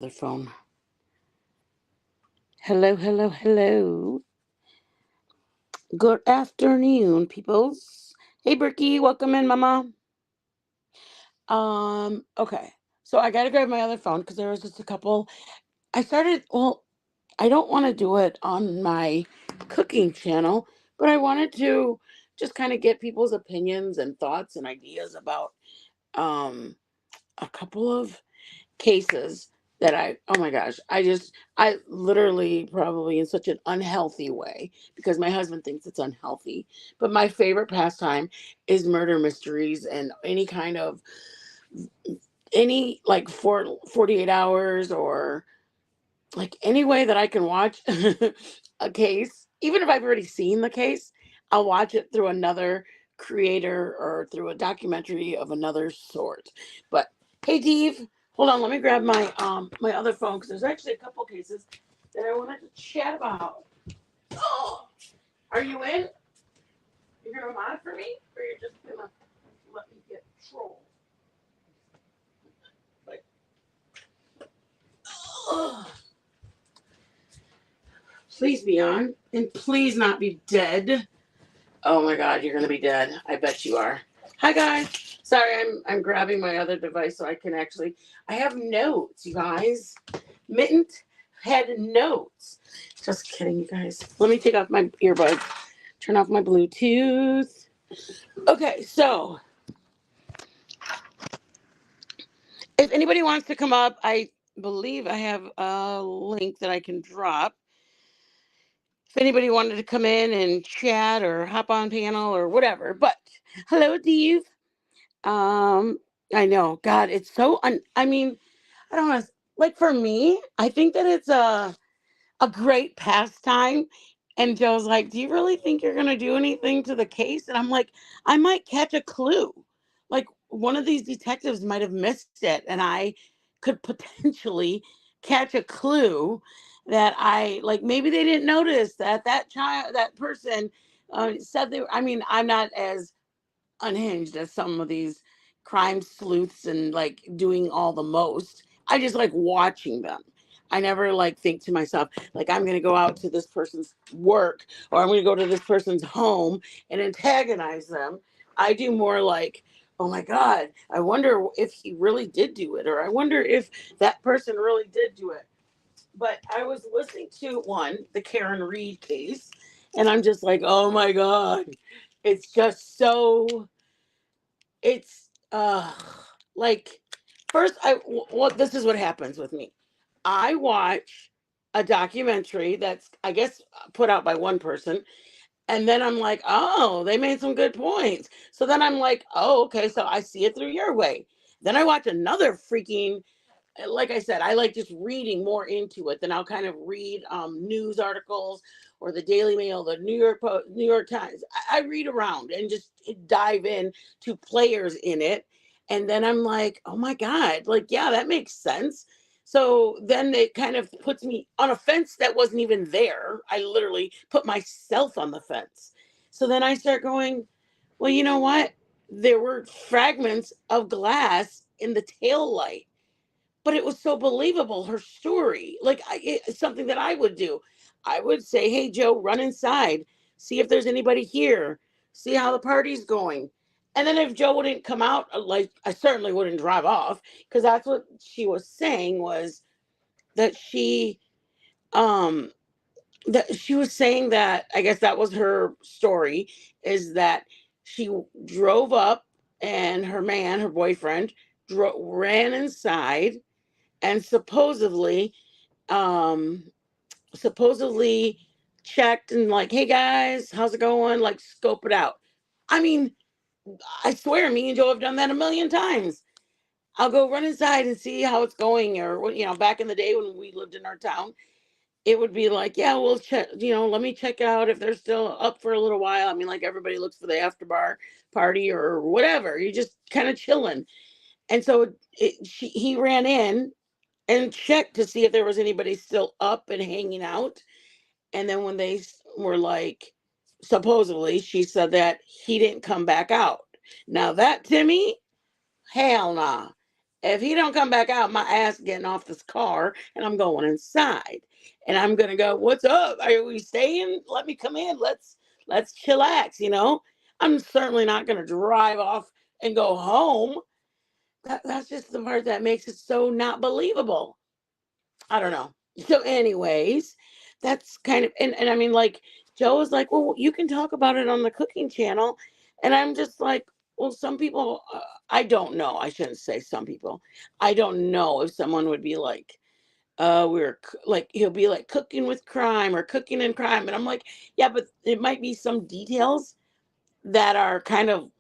Other phone. Hello, hello, hello. Good afternoon, peoples. Hey, Bricky, welcome in, Mama. Okay. So I gotta grab my other phone because there was just a couple. I started. Well, I don't want to do it on my cooking channel, but I wanted to just kind of get people's opinions and thoughts and ideas about um a couple of cases that oh my gosh, I literally probably in such an unhealthy way because my husband thinks it's unhealthy. But my favorite pastime is murder mysteries and any kind of any like 48 hours or like any way that I can watch a case, even if I've already seen the case, I'll watch it through another creator or through a documentary of another sort. But hey, Dave, hold on, let me grab my other phone because there's actually a couple cases that I wanted to chat about. Oh, are you in? You're gonna mod for me, or you're just gonna let me get troll? Like, oh, please be on, and please not be dead. Oh my God, you're gonna be dead. I bet you are. Hi guys. Sorry, I'm grabbing my other device so I can actually. I have notes, you guys. Mitten had notes. Just kidding, you guys. Let me take off my earbuds. Turn off my Bluetooth. Okay, so if anybody wants to come up, I believe I have a link that I can drop. If anybody wanted to come in and chat or hop on panel or whatever. But hello, Dave. Um, I know. God, it's so I mean, I don't know. Like for me, I think that it's a great pastime. And Joe's like, "Do you really think you're gonna do anything to the case?" And I'm like, "I might catch a clue. Like one of these detectives might have missed it, and I could potentially catch a clue that I like. Maybe they didn't notice that that person said they. I mean, I'm not as unhinged as some of these crime sleuths and like doing all the most. I just like watching them. I never like think to myself, like, I'm going to go out to this person's work or I'm going to go to this person's home and antagonize them. I do more like, oh my God, I wonder if he really did do it, or I wonder if that person really did do it. But I was listening to the Karen Reed case, and I'm just like, oh my God, it's just so it's like first well, this is what happens with me. I watch a documentary that's I guess put out by one person, and then I'm like, oh, they made some good points. So then I'm like, oh, okay, so I see it through your way. Then I watch another freaking, like I said, I like just reading more into it. Then I'll kind of read news articles or the Daily Mail, the New York Post, New York Times. I read around and just dive in to players in it, and then I'm like, oh my God, like yeah, that makes sense. So then it kind of puts me on a fence that wasn't even there. I literally put myself on the fence. So then I start going, well, you know what? There were fragments of glass in the tail light, but it was so believable, her story, like it's something that I would do. I would say, hey Joe, run inside, see if there's anybody here, see how the party's going. And then if Joe wouldn't come out, like I certainly wouldn't drive off, because that's what she was saying, was that um she was saying that, I guess that was her story, is that she drove up and her boyfriend ran inside and um supposedly checked and like, hey guys, how's it going, like scope it out. I mean, I swear me and Joe have done that a million times. I'll go run inside and see how it's going, or back in the day when we lived in our town, it would be like, yeah, we'll check, let me check out if they're still up for a little while. I mean, like everybody looks for the after bar party or whatever, you're just kind of chilling. And so he ran in and checked to see if there was anybody still up and hanging out. And then when they were like, supposedly, she said that he didn't come back out. Now that, Timmy, hell nah. If he don't come back out, my ass getting off this car and I'm going inside. And I'm gonna go, what's up? Are we staying? Let me come in. Let's chillax, you know? I'm certainly not gonna drive off and go home. That's just the part that makes it so not believable. I don't know. So, anyways, that's kind of and I mean, like Joe was like, "Well, you can talk about it on the cooking channel," and I'm just like, "Well, some people, I don't know. I shouldn't say some people. I don't know if someone would be like, like he'll be like cooking with crime or cooking in crime," and I'm like, "Yeah, but it might be some details that are kind of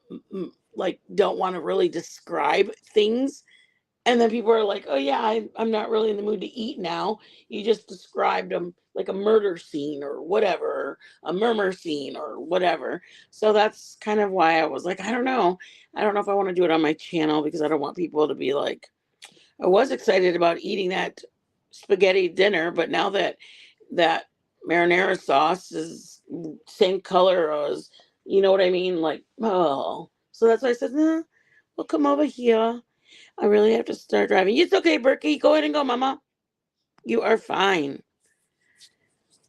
like don't want to really describe things." And then people are like, "Oh yeah, I'm not really in the mood to eat now. You just described them like a murder scene or whatever, or a murmur scene or whatever." So that's kind of why I was like, I don't know. I don't know if I want to do it on my channel because I don't want people to be like, I was excited about eating that spaghetti dinner, but now that marinara sauce is same color as, you know what I mean? Like, oh. So that's why I said, nah, we'll come over here. I really have to start driving. It's okay, Berkey. Go ahead and go, Mama. You are fine.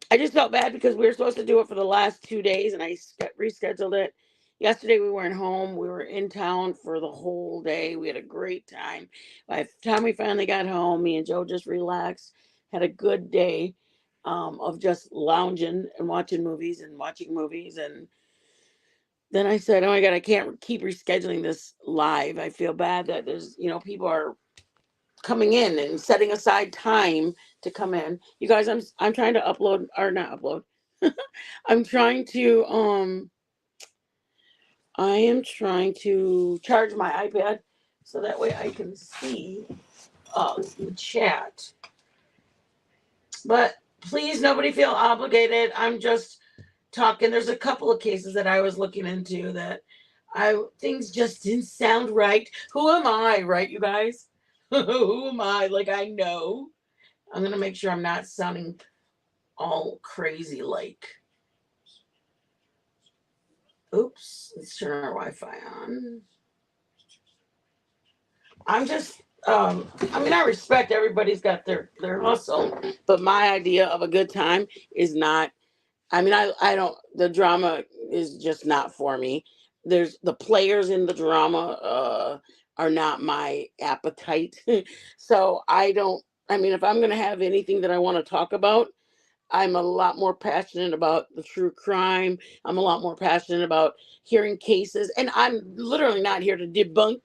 I just felt bad because we were supposed to do it for the last 2 days and I rescheduled it. Yesterday we weren't home. We were in town for the whole day. We had a great time. By the time we finally got home, me and Joe just relaxed, had a good day of just lounging and watching movies. And then I said, oh my God, I can't keep rescheduling this live. I feel bad that there's, people are coming in and setting aside time to come in. You guys, I'm trying to upload or not upload. I'm trying to I am trying to charge my iPad so that way I can see the chat. But please, nobody feel obligated. I'm just talking. There's a couple of cases that I was looking into that I things just didn't sound right. Who am I, right, you guys? Who am I? Like I know. I'm gonna make sure I'm not sounding all crazy like. Oops, let's turn our Wi-Fi on. I'm just I mean I respect everybody's got their hustle, but my idea of a good time is not, I mean I don't, the drama is just not for me. There's the players in the drama are not my appetite. So I don't, I mean if I'm going to have anything that I want to talk about, I'm a lot more passionate about the true crime. I'm a lot more passionate about hearing cases. And I'm literally not here to debunk.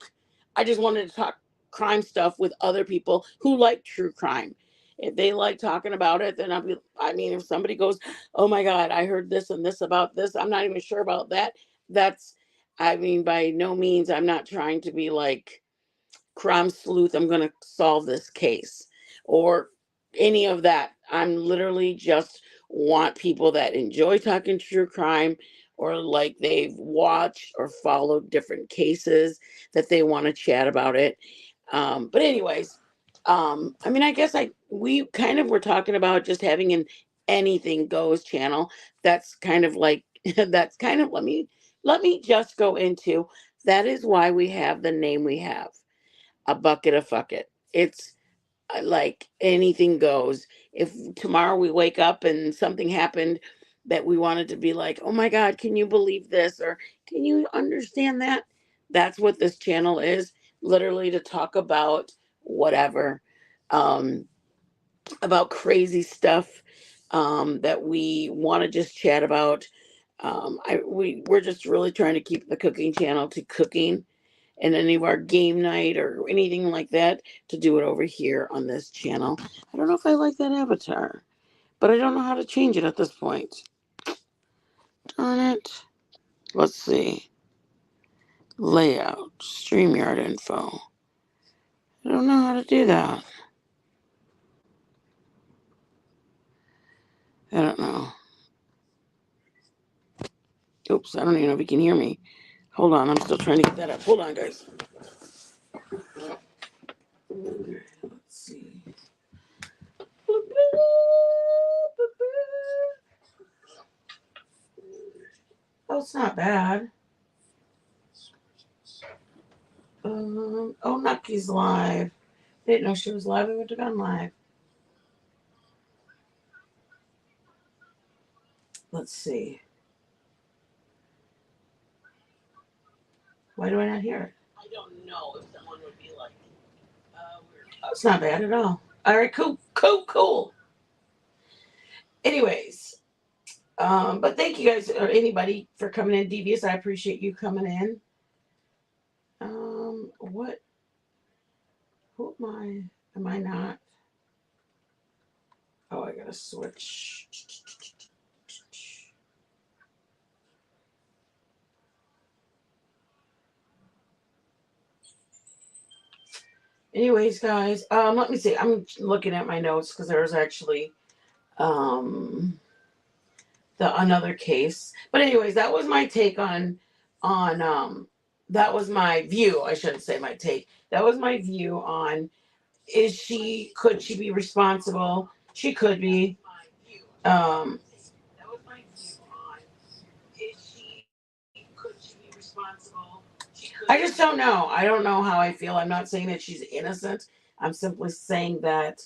I just wanted to talk crime stuff with other people who like true crime. If they like talking about it, then I mean, if somebody goes, oh my God, I heard this and this about this, I'm not even sure about that. That's, I mean, by no means, I'm not trying to be like, crime sleuth, I'm going to solve this case or any of that. I'm literally just want people that enjoy talking true crime or like they've watched or followed different cases that they want to chat about it. But anyways, I mean, I guess we kind of were talking about just having an anything goes channel. That's kind of like that's kind of let me just go into that is why we have the name we have, a bucket of fuck it. It's like anything goes. If tomorrow we wake up and something happened that we wanted to be like, oh my God, can you believe this? Or can you understand that? That's what this channel is, literally to talk about whatever, um, about crazy stuff that we want to just chat about. We're just really trying to keep the cooking channel to cooking and any of our game night or anything like that to do it over here on this channel. I don't know if I like that avatar, but I don't know how to change it at this point. Darn it. Let's see. Layout, StreamYard info. I don't know how to do that. I don't know. Oops, I don't even know if you can hear me. Hold on, I'm still trying to get that up. Hold on, guys. Let's see. Oh, it's not bad. Oh, Nucky's live. Didn't know she was live. We would have gone live. Let's see. Why do I not hear it? I don't know if someone would be like, oh, it's not bad at all. All right, cool. Anyways, but thank you guys or anybody for coming in, Devious. I appreciate you coming in. What? Who am I? Am I not? Oh, I gotta switch. Anyways, guys, let me see. I'm looking at my notes because there's actually um the another case. But anyways, that was my take on that was my view. I shouldn't say my take. That was my view on could she be responsible? She could be. That was my view on could she be responsible? I just don't know. I don't know how I feel. I'm not saying that she's innocent. I'm simply saying that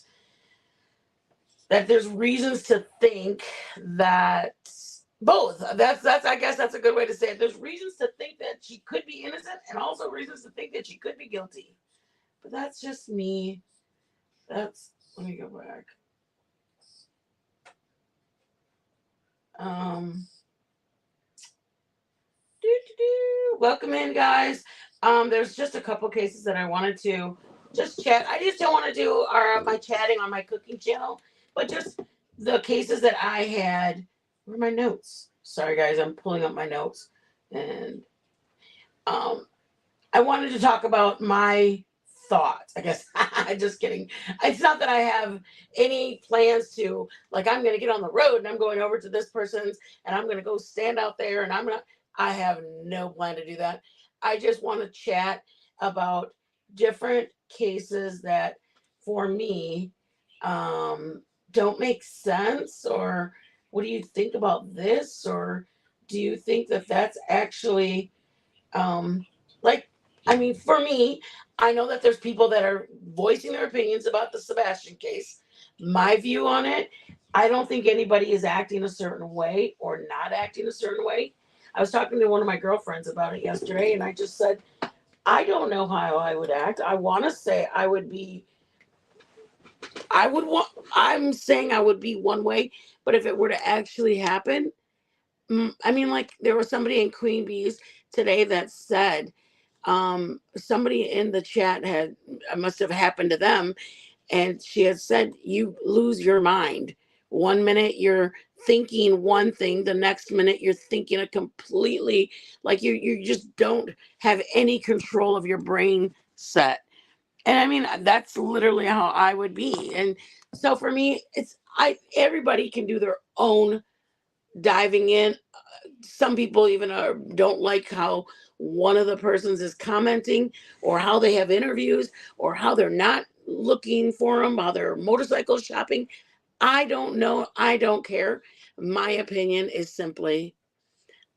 there's reasons to think that both. That's I guess that's a good way to say it. There's reasons to think that she could be innocent and also reasons to think that she could be guilty. But that's just me. Let me go back. Um Welcome in, guys. There's just a couple cases that I wanted to just chat. I just don't want to do my chatting on my cooking channel, but just the cases that I had. Where are my notes? Sorry, guys, I'm pulling up my notes, and I wanted to talk about my thoughts. I guess just kidding. It's not that I have any plans to like. I'm going to get on the road and I'm going over to this person's and I'm going to go stand out there and I'm gonna. I have no plan to do that. I just want to chat about different cases that, for me, don't make sense. Or what do you think about this? Or do you think that that's actually like, I mean, for me, I know that there's people that are voicing their opinions about the Sebastian case. My view on it, I don't think anybody is acting a certain way or not acting a certain way. I was talking to one of my girlfriends about it yesterday, and I just said, I don't know how I would act. I want to say I'm saying I would be one way, but if it were to actually happen, I mean, like there was somebody in Queen Bees today that said, somebody in the chat had must have happened to them, and she had said you lose your mind. One minute you're thinking one thing, the next minute you're thinking a completely like you just don't have any control of your brain set. And I mean that's literally how I would be. And so for me, it's I everybody can do their own diving in. Some people even don't like how one of the persons is commenting or how they have interviews or how they're not looking for them, how they're motorcycle shopping. I don't know. I don't care. My opinion is simply,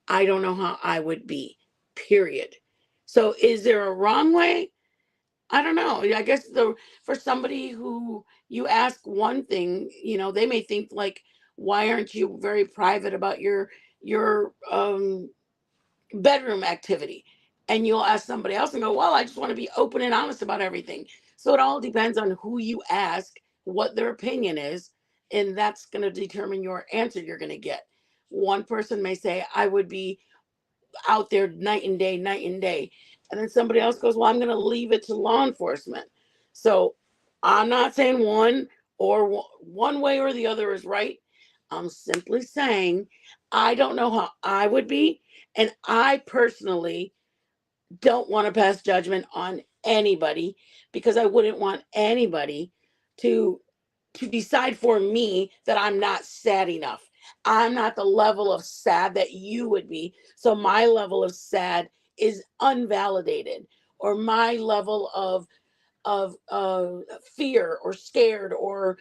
I don't know how I would be, period. So is there a wrong way? I don't know. I guess for somebody who you ask one thing, they may think like, why aren't you very private about your bedroom activity? And you'll ask somebody else and go, well, I just want to be open and honest about everything. So it all depends on who you ask, what their opinion is, and that's going to determine your answer you're going to get. One person may say, I would be out there night and day, night and day. And then somebody else goes, well, I'm going to leave it to law enforcement. So I'm not saying one way or the other is right. I'm simply saying I don't know how I would be. And I personally don't want to pass judgment on anybody because I wouldn't want anybody to decide for me that I'm not sad enough. I'm not the level of sad that you would be. So my level of sad is unvalidated, or my level of fear or scared, or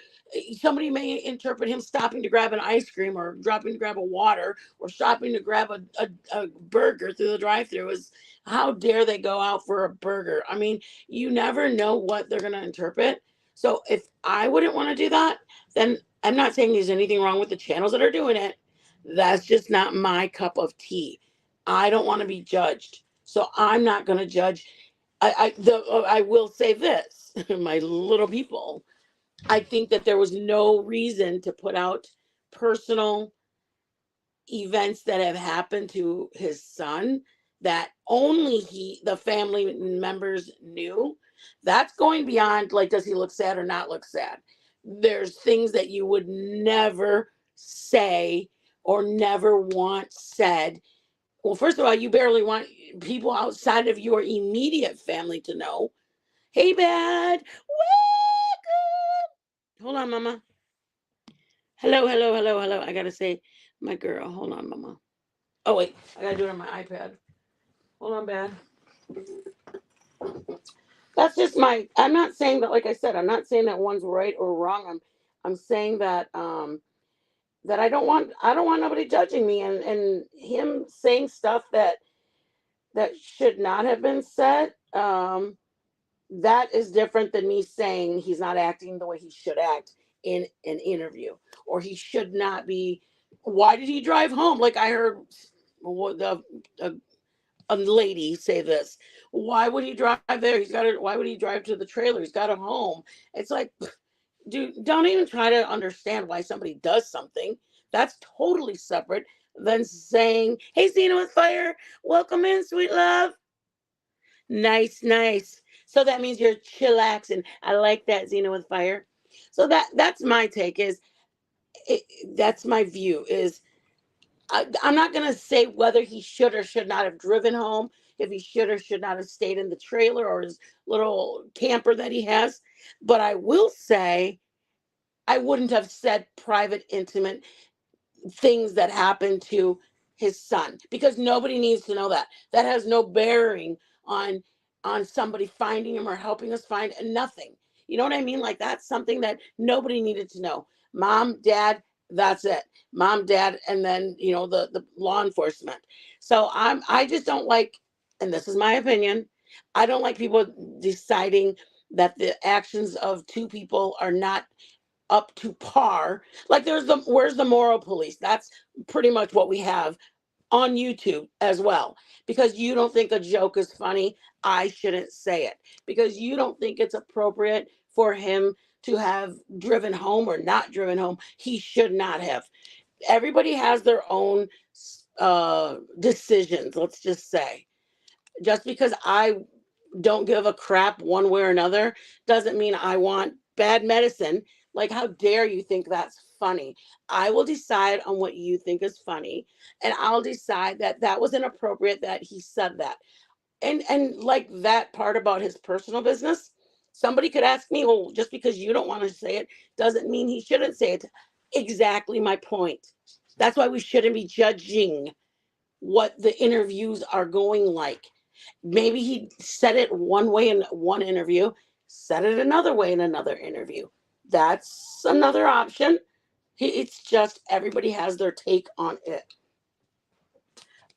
somebody may interpret him stopping to grab an ice cream or dropping to grab a water or stopping to grab a burger through the drive-through as how dare they go out for a burger. I mean, you never know what they're going to interpret. So if I wouldn't want to do that, then I'm not saying there's anything wrong with the channels that are doing it. That's just not my cup of tea. I don't want to be judged, so I'm not going to judge. I will say this, my little people. I think that there was no reason to put out personal events that have happened to his son that only the family members knew. That's going beyond, like, does he look sad or not look sad? There's things that you would never say or never want said. Well, first of all, you barely want people outside of your immediate family to know. Hey, Bad, welcome. Hold on, Mama. Hello, hello, hello, hello. I gotta say, my girl. Hold on, Mama. Oh wait, I gotta do it on my iPad. Hold on, Bad. That's just my. I'm not saying that. Like I said, I'm not saying that one's right or wrong. I'm saying that that I don't want nobody judging me, and him saying stuff that should not have been said. That is different than me saying he's not acting the way he should act in an interview, or he should not be. Why did he drive home? Like I heard a lady say this. Why would he drive there? He's got it. Why would he drive to the trailer? He's got a home. It's like, dude, don't even try to understand why somebody does something. That's totally separate than saying, "Hey, Zena with Fire, welcome in, sweet love." Nice, nice. So that means you're chillaxing. I like that, Zena with Fire. So that's my take. It, that's my view. I'm not going to say whether he should or should not have driven home, if he should or should not have stayed in the trailer or his little camper that he has. But I will say I wouldn't have said private, intimate things that happened to his son, because nobody needs to know that. That has no bearing on somebody finding him or helping us find nothing. You know what I mean? Like that's something that nobody needed to know. Mom, dad, that's it. Mom, dad, and then the law enforcement. So I just don't like, and this is my opinion, I don't like people deciding that the actions of two people are not up to par. Like where's the moral police? That's pretty much what we have on YouTube as well. Because you don't think a joke is funny, I shouldn't say it. Because you don't think it's appropriate for him to have driven home or not driven home, he should not have. Everybody has their own decisions, let's just say. Just because I don't give a crap one way or another doesn't mean I want bad medicine. Like, how dare you think that's funny? I will decide on what you think is funny, and I'll decide that that was inappropriate that he said that. And like that part about his personal business, somebody could ask me, well, just because you don't want to say it doesn't mean he shouldn't say it. Exactly my point. That's why we shouldn't be judging what the interviews are going like. Maybe he said it one way in one interview, said it another way in another interview. That's another option. It's just everybody has their take on it.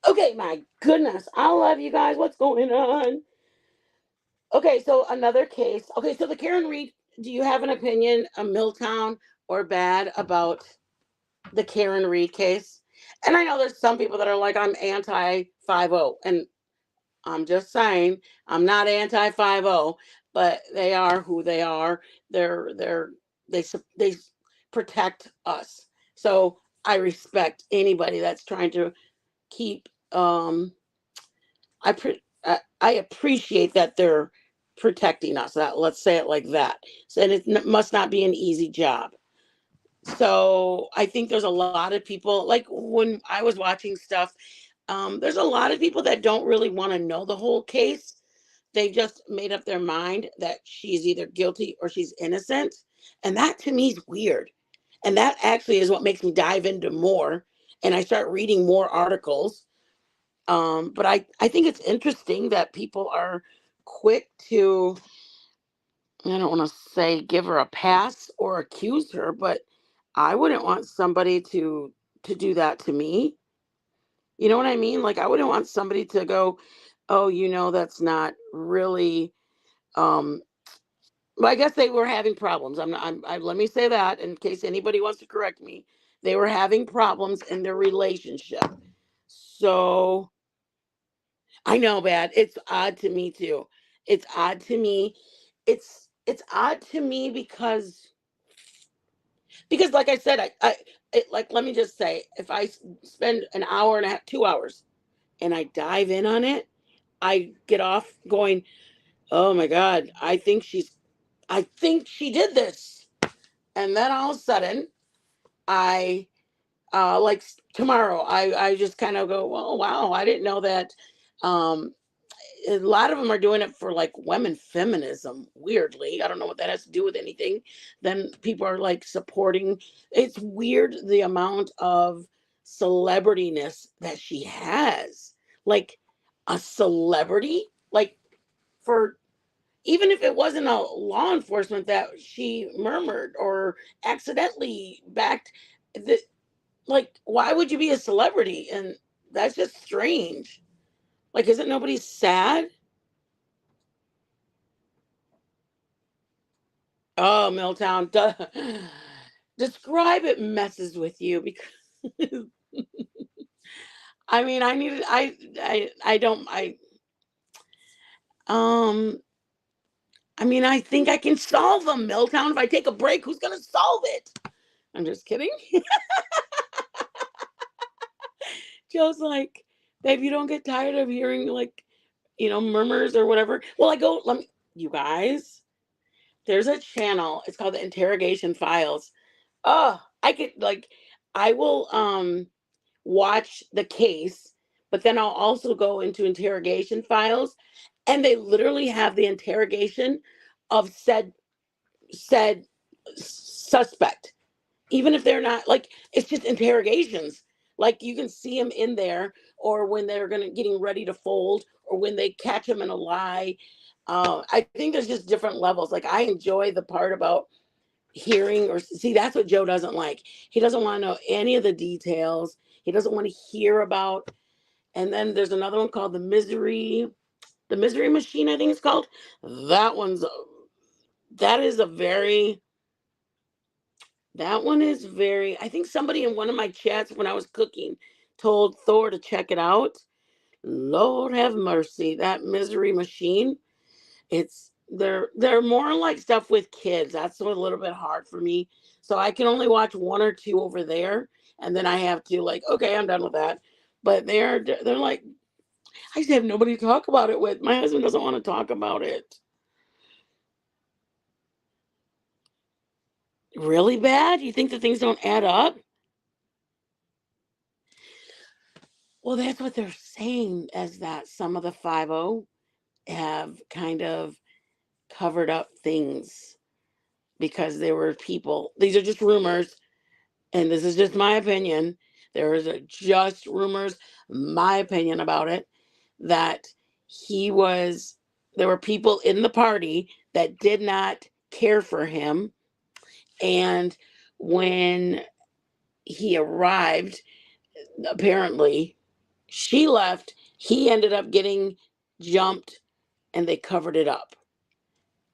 Okay, my goodness. I love you guys. What's going on? Okay, so another case. Okay, so the Karen Reed, do you have an opinion, a Milltown or bad, about the Karen Reed case? And I know there's some people that are like, I'm anti 5-0. And I'm just saying, I'm not anti 5-0, but they are who they are. They protect us. So I respect anybody that's trying to keep. I appreciate that they're protecting us. That, let's say it like that. So, and it must not be an easy job. So I think there's a lot of people, like when I was watching stuff, there's a lot of people that don't really want to know the whole case. They just made up their mind that she's either guilty or she's innocent. And that to me is weird. And that actually is what makes me dive into more. And I start reading more articles. But I think it's interesting that people are quick to I don't want to say give her a pass or accuse her, but I wouldn't want somebody to do that to me. You know what I mean? Like I wouldn't want somebody to go, "Oh, that's not really um well, I guess they were having problems. I'm not let me say that in case anybody wants to correct me. They were having problems in their relationship. So, I know, bad. It's odd to me too. It's odd to me. It's odd to me because like I said, like let me just say, if I spend an hour and a half, 2 hours, and I dive in on it, I get off going, oh my God, I think she did this. And then all of a sudden, I tomorrow, I just kind of go, oh wow, I didn't know that. Um, a lot of them are doing it for like women feminism. Weirdly, I don't know what that has to do with anything. Then people are like supporting. It's weird the amount of celebrityness that she has. Like a celebrity, like for even if it wasn't a law enforcement that she murmured or accidentally backed the, like why would you be a celebrity? And that's just strange. Like isn't nobody sad? Oh, Milltown, describe it messes with you because I mean I needed I don't um I mean I think I can solve them, Milltown. If I take a break, who's gonna solve it? I'm just kidding. Joe's like, babe, you don't get tired of hearing like, murmurs or whatever. Well, I go, let me, you guys, there's a channel. It's called the Interrogation Files. Oh, I could like, I will watch the case, but then I'll also go into interrogation files, and they literally have the interrogation of said suspect, even if they're not like it's just interrogations. Like you can see them in there, or when they're getting ready to fold, or when they catch them in a lie. I think there's just different levels. Like I enjoy the part about hearing or see that's what Joe doesn't like. He doesn't want to know any of the details. He doesn't want to hear about. And then there's another one called the Misery Machine, I think it's called. That one's that is a very that one is very I think somebody in one of my chats when I was cooking told Thor to check it out. Lord have mercy, that Misery Machine. It's they're more like stuff with kids. That's a little bit hard for me. So I can only watch one or two over there, and then I have to like, okay, I'm done with that. But they're like, I just have nobody to talk about it with. My husband doesn't want to talk about it. Really bad? You think the things don't add up? Well, that's what they're saying, as that some of the 50 have kind of covered up things because there were people. These are just rumors, and this is just my opinion. There is just rumors, my opinion about it, that he was, there were people in the party that did not care for him. And when he arrived, apparently, she left. He ended up getting jumped and they covered it up.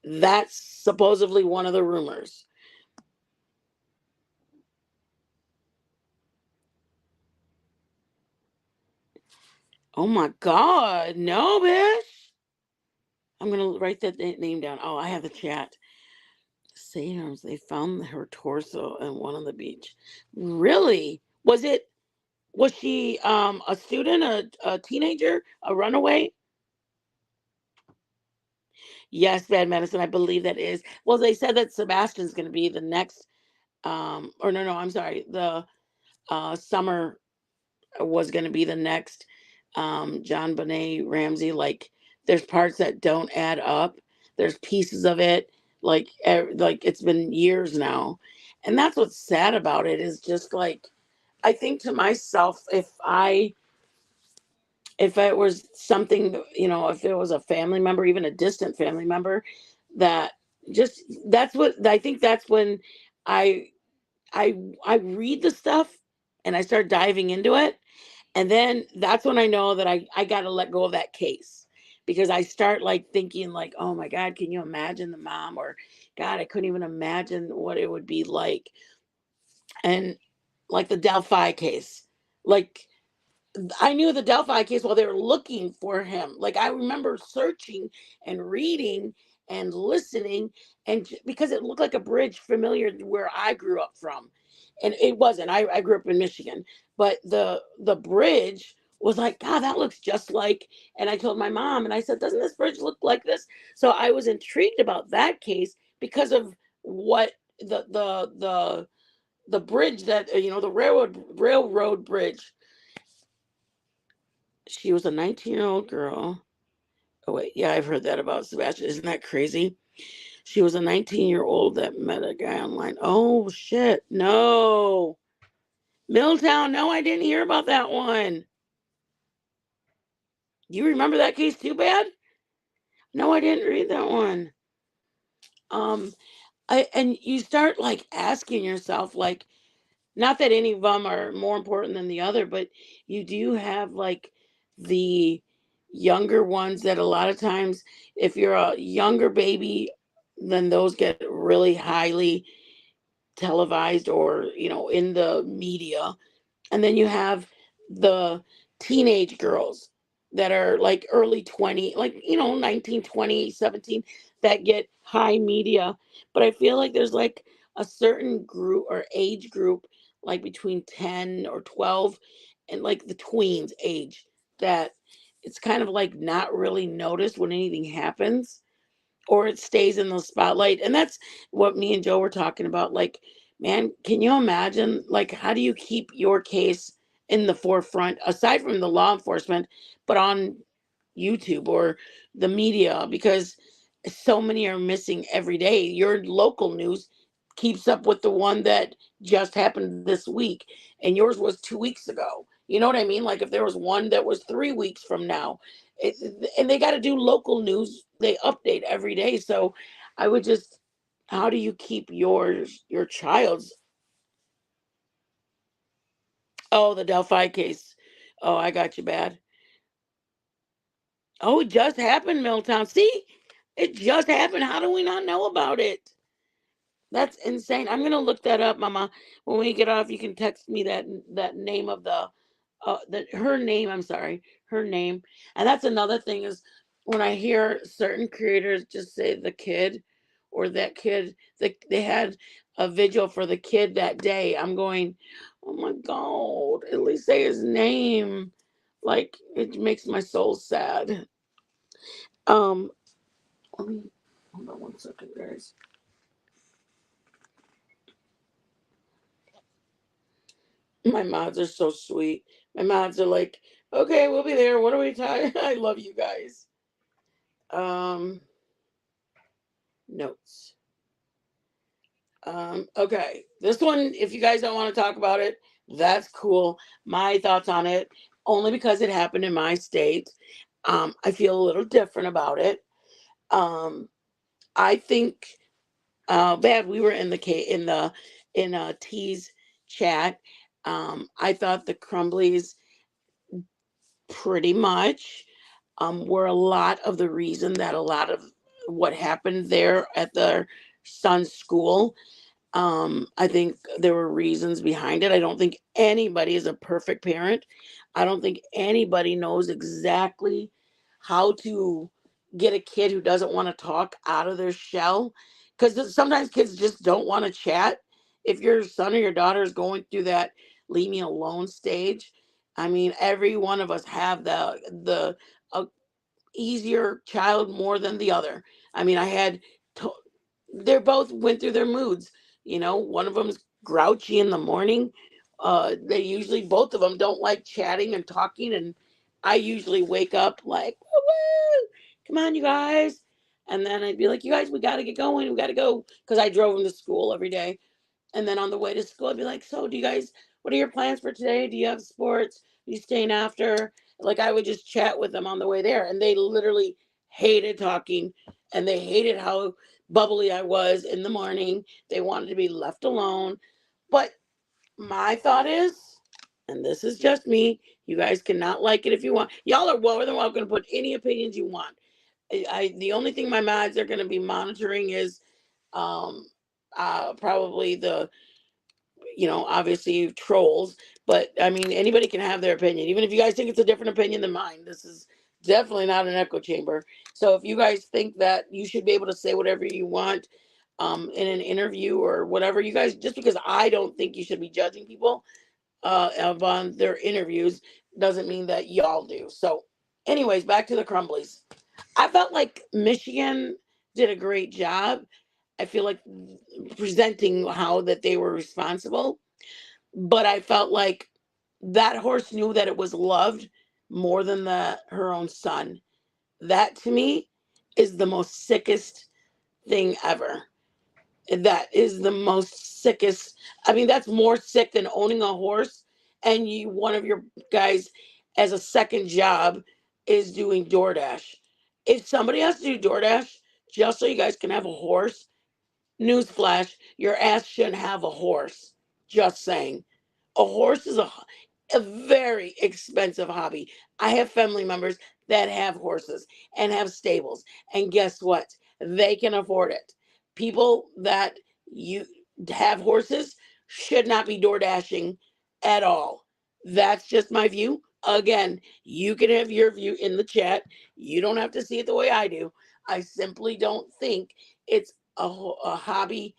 That's supposedly one of the rumors. Oh my God. No, bitch. I'm going to write that name down. Oh, I have the chat. Sailors, they found her torso and one on the beach. Really? Was she a student, a teenager, a runaway? Yes, Bad Medicine. I believe that is. Well, they said that Sebastian's going to be the next or no, I'm sorry. The Summer was going to be the next John Bonet Ramsey. Like there's parts that don't add up. There's pieces of it like it's been years now. And that's what's sad about it is just like I think to myself if it was something, if it was a family member, even a distant family member that just that's what I think. That's when I I I read the stuff and I start diving into it, and then that's when I know that I got to let go of that case, because I start like thinking like, oh my God, can you imagine the mom? Or God, I couldn't even imagine what it would be like. And like the Delphi case, like I knew the Delphi case while they were looking for him. Like I remember searching and reading and listening, and because it looked like a bridge familiar to where I grew up from, and it wasn't. I grew up in Michigan, but the bridge was like, God, that looks just like. And I told my mom, and I said, doesn't this bridge look like this? So I was intrigued about that case because of what the bridge that the railroad bridge. She was a 19-year-old girl. Oh wait, yeah, I've heard that about Sebastian. Isn't that crazy? She was a 19-year-old that met a guy online. Oh shit. No. Milltown. No, I didn't hear about that one. You remember that case too bad? No, I didn't read that one. Um and you start like asking yourself like, not that any of them are more important than the other, but you do have like the younger ones that a lot of times, if you're a younger baby, then those get really highly televised or, in the media. And then you have the teenage girls that are like early 20, like, 19, 20, 17, that get high media. But I feel like there's like a certain group or age group, like between 10 or 12 and like the tweens age, that it's kind of like not really noticed when anything happens, or it stays in the spotlight. And that's what me and Joe were talking about. Like, man, can you imagine? Like, how do you keep your case in the forefront aside from the law enforcement, but on YouTube or the media? Because so many are missing every day. Your local news keeps up with the one that just happened this week, and yours was 2 weeks ago. You know what I mean? Like if there was one that was 3 weeks from now, it, and they got to do local news. They update every day. So I would just, how do you keep your child's? Oh, the Delphi case. Oh, I got you bad. Oh, it just happened, Milltown. See, it just happened. How do we not know about it? That's insane. I'm gonna look that up, Mama. When we get off, you can text me that name of her name. I'm sorry, her name. And that's another thing is when I hear certain creators just say the kid or that kid, they had a vigil for the kid that day. I'm going, oh my God, at least say his name. Like it makes my soul sad. Um, let me hold on 1 second, guys. My mods are so sweet. My mods are like, okay, we'll be there. What are we talking? I love you guys. Um, Notes. Okay. This one, if you guys don't want to talk about it, that's cool. My thoughts on it, only because it happened in my state. I feel a little different about it. Um, I think bad. We were in the in a tease chat. I thought the Crumblies pretty much were a lot of the reason that a lot of what happened there at their son's school. I think there were reasons behind it. I don't think anybody is a perfect parent. I don't think anybody knows exactly how to get a kid who doesn't want to talk out of their shell. Because sometimes kids just don't want to chat. If your son or your daughter is going through that leave me alone stage, I mean, every one of us have the easier child more than the other. I mean, to- they're both went through their moods. One of them's grouchy in the morning. They usually both of them don't like chatting and talking, and I usually wake up like, woo, woo, come on, you guys. And then I'd be like, you guys, we got to get going. We got to go. Because I drove them to school every day. And then on the way to school, I'd be like, so do you guys, what are your plans for today? Do you have sports? Are you staying after? Like I would just chat with them on the way there. And they literally hated talking, and they hated how bubbly I was in the morning. They wanted to be left alone. But my thought is, and this is just me, you guys cannot like it if you want. Y'all are more than welcome to put any opinions you want. The only thing my mods are going to be monitoring is um probably the, obviously trolls. But I mean, anybody can have their opinion, even if you guys think it's a different opinion than mine. This is definitely not an echo chamber. So if you guys think that you should be able to say whatever you want in an interview or whatever, you guys, just because I don't think you should be judging people on their interviews doesn't mean that y'all do. So anyways, back to the Crumblies. I felt like Michigan did a great job. I feel like presenting how that they were responsible, but I felt like that horse knew that it was loved more than her own son. That to me is the most sickest thing ever. That is the most sickest. I mean, that's more sick than owning a horse and you one of your guys as a second job is doing DoorDash. If somebody has to do DoorDash just so you guys can have a horse, newsflash, your ass shouldn't have a horse. Just saying. A horse is a very expensive hobby. I have family members that have horses and have stables. And guess what? They can afford it. People that you have horses should not be door dashing at all. That's just my view. Again, you can have your view in the chat. You don't have to see it the way I do. I simply don't think it's a hobby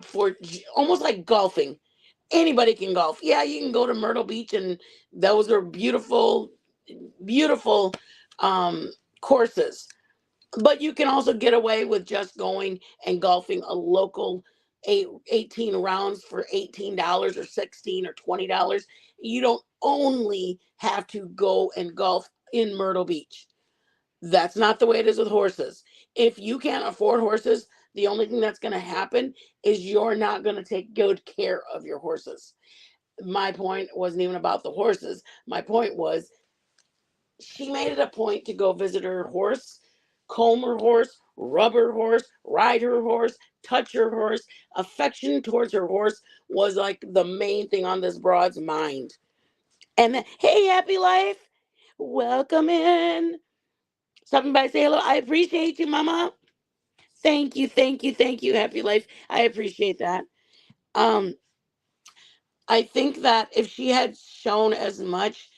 for almost like golfing. Anybody can golf. Yeah, you can go to Myrtle Beach, and those are beautiful, beautiful um, courses. But you can also get away with just going and golfing a local 18 rounds for $18 or 16 or $20. You don't only have to go and golf in Myrtle Beach. That's not the way it is with horses. If you can't afford horses, the only thing that's going to happen is you're not going to take good care of your horses. My point wasn't even about the horses. My point was she made it a point to go visit her horse, comb her horse, rub her horse, ride her horse, touch her horse. Affection towards her horse was like the main thing on this broad's mind. And then, hey, happy life, welcome in. Stopping by, say hello. I appreciate you, Mama. Thank you, thank you, thank you. Happy life. I appreciate that. Um, I think that if she had shown as much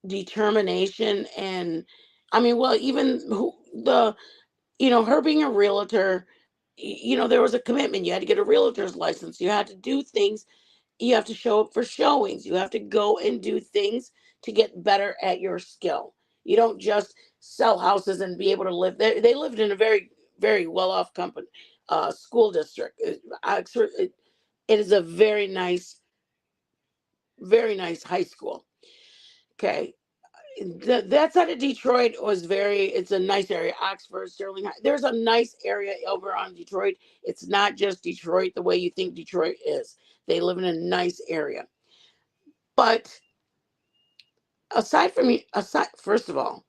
determination and, I mean, well, even her being a realtor, there was a commitment. You had to get a realtor's license. You had to do things. You have to show up for showings. You have to go and do things to get better at your skill. You don't just sell houses and be able to live there. They lived in a very, very well off company school district. It is a very nice high school. Okay. That side of Detroit was it's a nice area. Oxford, Sterling. There's a nice area over on Detroit. It's not just Detroit the way you think Detroit is. They live in a nice area. But first of all,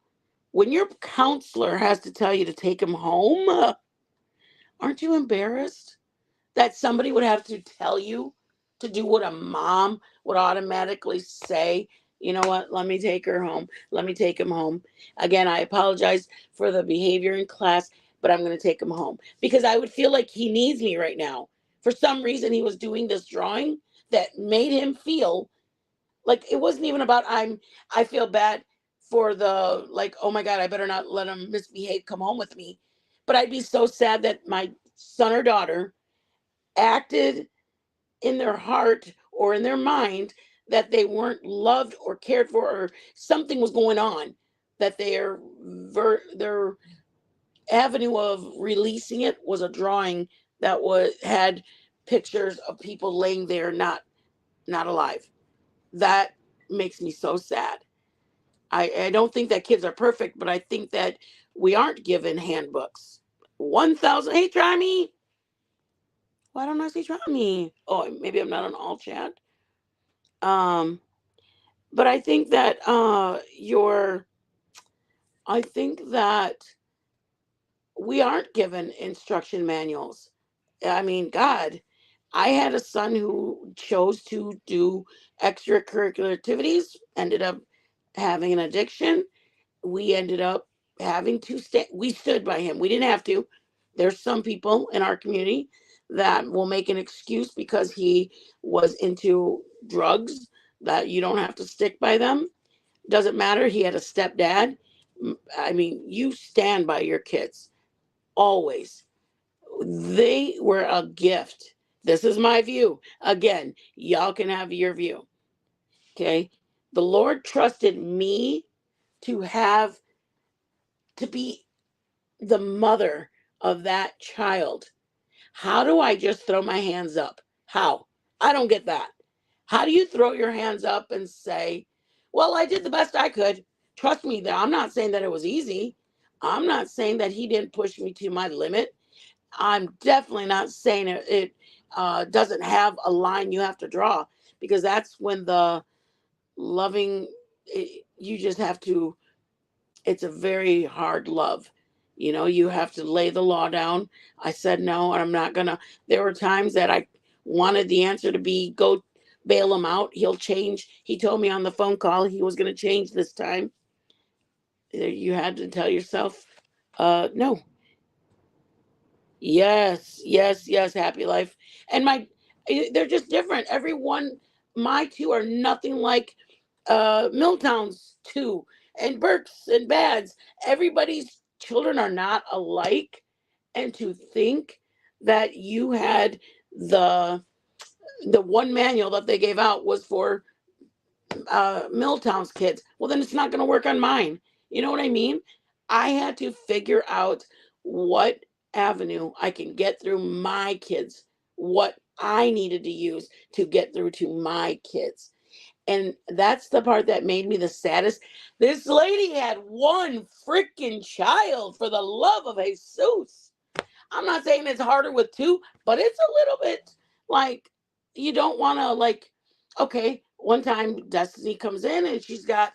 when your counselor has to tell you to take him home, aren't you embarrassed that somebody would have to tell you to do what a mom would automatically say? You know what? Let me take her home. Let me take him home. Again, I apologize for the behavior in class, but I'm going to take him home because I would feel like he needs me right now. For some reason, he was doing this drawing that made him feel like it wasn't even about I feel bad for the like, oh my God, I better not let him misbehave, come home with me. But I'd be so sad that my son or daughter acted in their heart or in their mind that they weren't loved or cared for or something was going on, that their avenue of releasing it was a drawing that had pictures of people laying there not alive. That makes me so sad. I don't think that kids are perfect, but I think that we aren't given handbooks. 1,000. Hey, try me. Why don't I see try me? Oh, maybe I'm not on all chat. Um, but I think that I think that we aren't given instruction manuals. I mean, God, I had a son who chose to do extracurricular activities, ended up having an addiction. We ended up having to stay, we stood by him. We didn't have to. There's some people in our community that will make an excuse because he was into drugs, that you don't have to stick by them. Doesn't matter. He had a stepdad. I mean, you stand by your kids always. They were a gift. This is my view. Again, y'all can have your view. Okay. The Lord trusted me to have to be the mother of that child. How do I just throw my hands up? How? I don't get that. How do you throw your hands up and say, well, I did the best I could? Trust me, that I'm not saying that it was easy. I'm not saying that he didn't push me to my limit. I'm definitely not saying it doesn't have a line you have to draw, because that's when the loving, you just have to, it's a very hard love. You know, you have to lay the law down. I said no, and I'm not gonna. There were times that I wanted the answer to be go bail him out. He'll change. He told me on the phone call he was gonna change this time. You had to tell yourself, no. Yes, yes, yes, happy life. And they're just different. Everyone, my two are nothing like Milltown's two, and Burke's and Bad's. Everybody's children are not alike. And to think that you had the the one manual that they gave out was for Milltown's kids. Well, then it's not going to work on mine. You know what I mean? I had to figure out what avenue I can get through my kids, what I needed to use to get through to my kids. And that's the part that made me the saddest. This lady had one freaking child, for the love of Jesus. I'm not saying it's harder with two, but it's a little bit like, you don't want to, like, okay, one time Destiny comes in and she's got,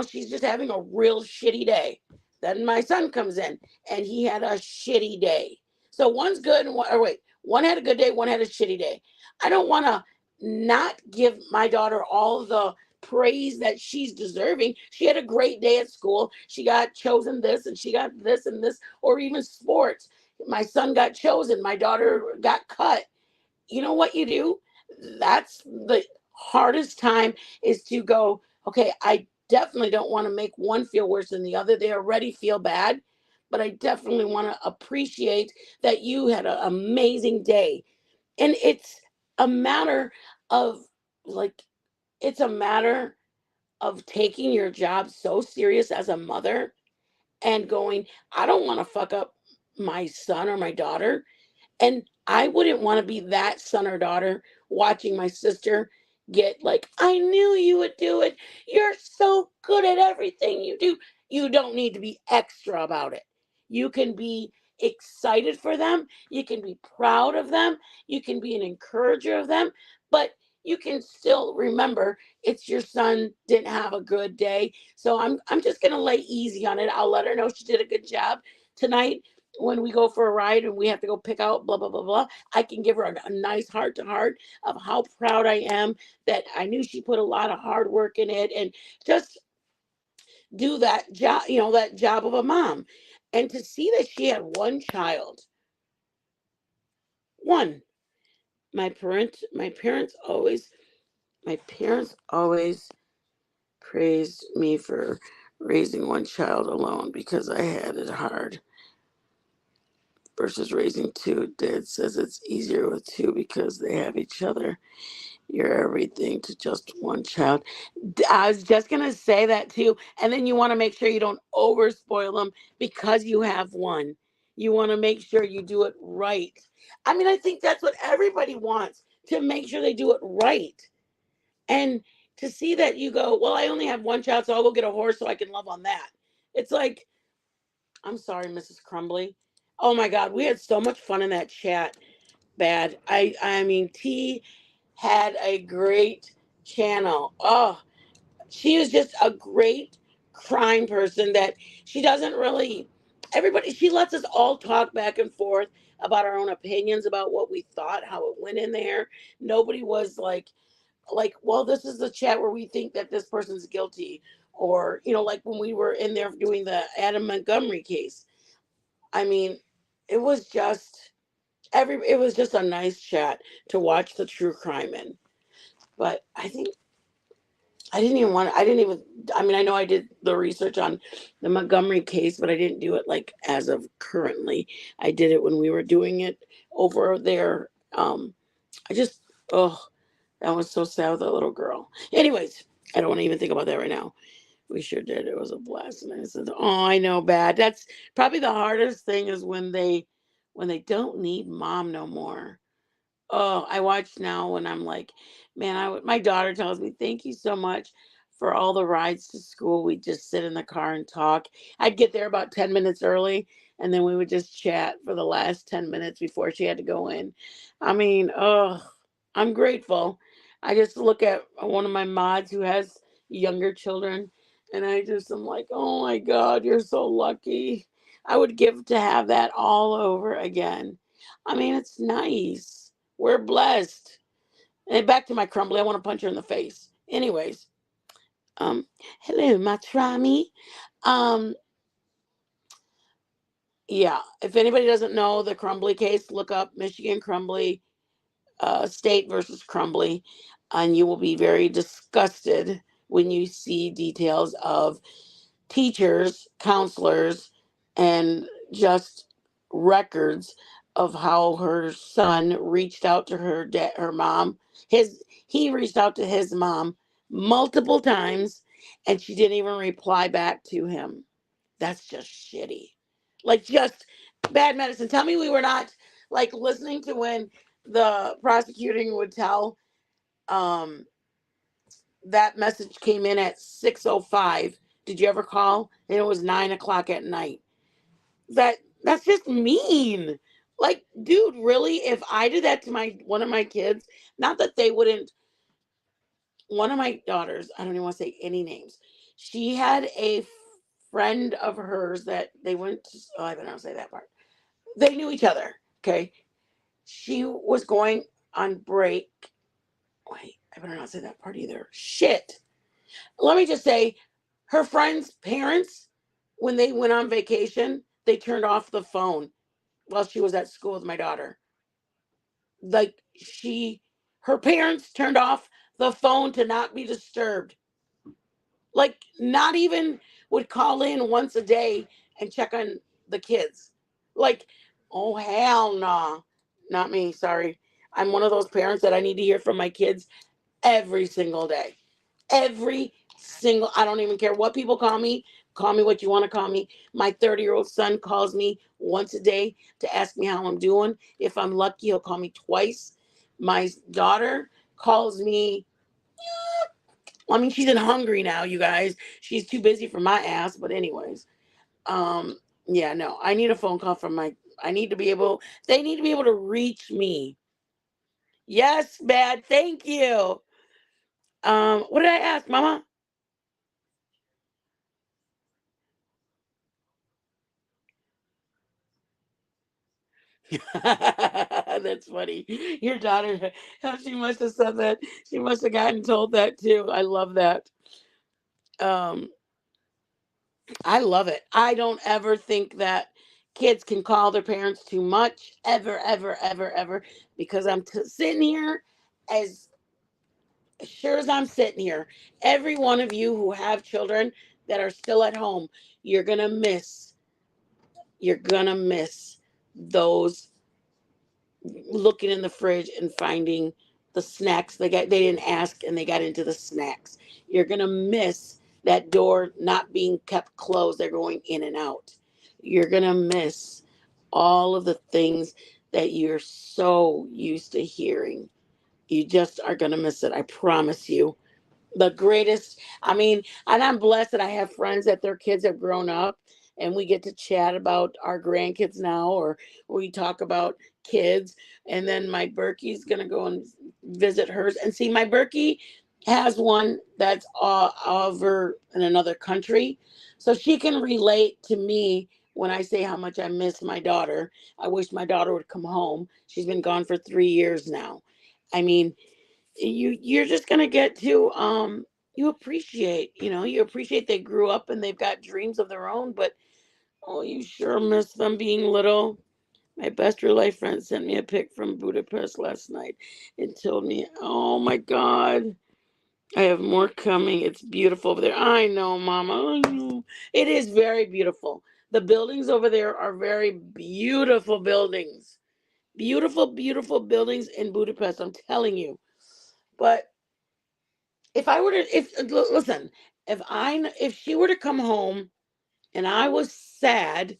she's just having a real shitty day. Then my son comes in and he had a shitty day. So one's good and one had a good day, one had a shitty day. I don't want to not give my daughter all the praise that she's deserving. She had a great day at school. She got chosen this and she got this and this, or even sports. My son got chosen, my daughter got cut. You know what you do? That's the hardest time, is to go, okay, I definitely don't want to make one feel worse than the other. They already feel bad, but I definitely want to appreciate that you had an amazing day. And it's a matter of, like, it's a matter of taking your job so serious as a mother and going, I don't want to fuck up my son or my daughter. And I wouldn't want to be that son or daughter watching my sister get, like, I knew you would do it. You're so good at everything you do. You don't need to be extra about it. You can be excited for them. You can be proud of them. You can be an encourager of them. But you can still remember it's your son didn't have a good day. So I'm just gonna lay easy on it. I'll let her know she did a good job tonight. When we go for a ride and we have to go pick out blah blah blah blah, I can give her a nice heart to heart of how proud I am that I knew she put a lot of hard work in it, and just do that job, that job of a mom. And to see that she had one child, one, my parents always praised me for raising one child alone because I had it hard versus raising two. Dad says it's easier with two because they have each other. You're everything to just one child. I was just going to say that too. And then you want to make sure you don't over spoil them because you have one. You want to make sure you do it right. I mean, I think that's what everybody wants, to make sure they do it right. And to see that you go, well, I only have one child, so I'll go get a horse so I can love on that. It's like, I'm sorry, Mrs. Crumbly. Oh my God, we had so much fun in that chat. Bad. I mean, T had a great channel. Oh, she was just a great crime person that she doesn't really Everybody, she lets us all talk back and forth about our own opinions about what we thought, how it went in there. Nobody was like, well, this is the chat where we think that this person's guilty, or like when we were in there doing the Adam Montgomery case. I mean, it was just it was just a nice chat to watch the true crime in. But I think I didn't even, I mean, I know I did the research on the Montgomery case, but I didn't do it like as of currently. I did it when we were doing it over there. I just, oh, that was so sad with that little girl. Anyways, I don't want to even think about that right now. We sure did. It was a blast. And I said, oh, I know, bad. That's probably the hardest thing is when they don't need mom no more. Oh, I watch now when I'm like, man, my daughter tells me, thank you so much for all the rides to school. We just sit in the car and talk. I'd get there about 10 minutes early, and then we would just chat for the last 10 minutes before she had to go in. I mean, oh, I'm grateful. I just look at one of my mods who has younger children, and I just am like, oh my God, you're so lucky. I would give to have that all over again. I mean, it's nice. We're blessed. And back to my crumbly. I want to punch her in the face. Anyways, um, hello, my Trami. Um, yeah. If anybody doesn't know the Crumbly case, look up Michigan Crumbly, State versus Crumbly, and you will be very disgusted when you see details of teachers, counselors, and just records of how her son reached out to her mom. He reached out to his mom multiple times, and she didn't even reply back to him. That's just shitty. Like, just bad medicine. Tell me we were not like listening to when the prosecuting would tell um that message came in at 6:05. Did you ever call? And it was 9 o'clock at night. That's just mean. Like, dude, really? If I did that to my one of my kids, not that they wouldn't. One of my daughters, I don't even want to say any names. She had a friend of hers that they went to. Oh, I better not say that part. They knew each other. Okay, she was going on break. Wait, I better not say that part either. Shit. Let me just say, her friend's parents, when they went on vacation, they turned off the phone while she was at school with my daughter. Like, her parents turned off the phone to not be disturbed. Like, not even would call in once a day and check on the kids. Like, oh hell no, nah. Not me. Sorry, I'm one of those parents that I need to hear from my kids every single day. Every single, I don't even care what people call me what you want to call me. My 30-year-old son calls me once a day to ask me how I'm doing. If I'm lucky, he'll call me twice. My daughter calls me, I mean, she's in Hungary now, you guys. She's too busy for my ass, but anyways. um yeah, no, I need a phone call from my, I need to be able, they need to be able to reach me. Yes, bad, thank you. What did I ask, mama? That's funny. Your daughter, how she must have said that. She must have gotten told that too. I love that. Um, I love it. I don't ever think that kids can call their parents too much, ever, ever, ever, ever, because sitting here as sure as I'm sitting here. Every one of you who have children that are still at home, you're gonna miss. You're gonna miss those looking in the fridge and finding the snacks they didn't ask and they got into the snacks. You're going to miss that door not being kept closed. They're going in and out. You're going to miss all of the things that you're so used to hearing. You just are going to miss it. I promise you. The greatest, I mean, and I'm blessed that I have friends that their kids have grown up and we get to chat about our grandkids now, or we talk about kids. And then my Berkey's going to go and visit hers. And see, my Berkey has one that's over in another country. So she can relate to me when I say how much I miss my daughter. I wish my daughter would come home. She's been gone for 3 years now. I mean, you're just gonna get to you appreciate they grew up and they've got dreams of their own, but oh, you sure miss them being little. My best real life friend sent me a pic from Budapest last night and told me, oh my God, I have more coming. It's beautiful over there. I know, Mama. I know. It is very beautiful. The buildings over there are very beautiful buildings. Beautiful, beautiful buildings in Budapest. I'm telling you. But if I were to, if listen, if she were to come home and I was sad,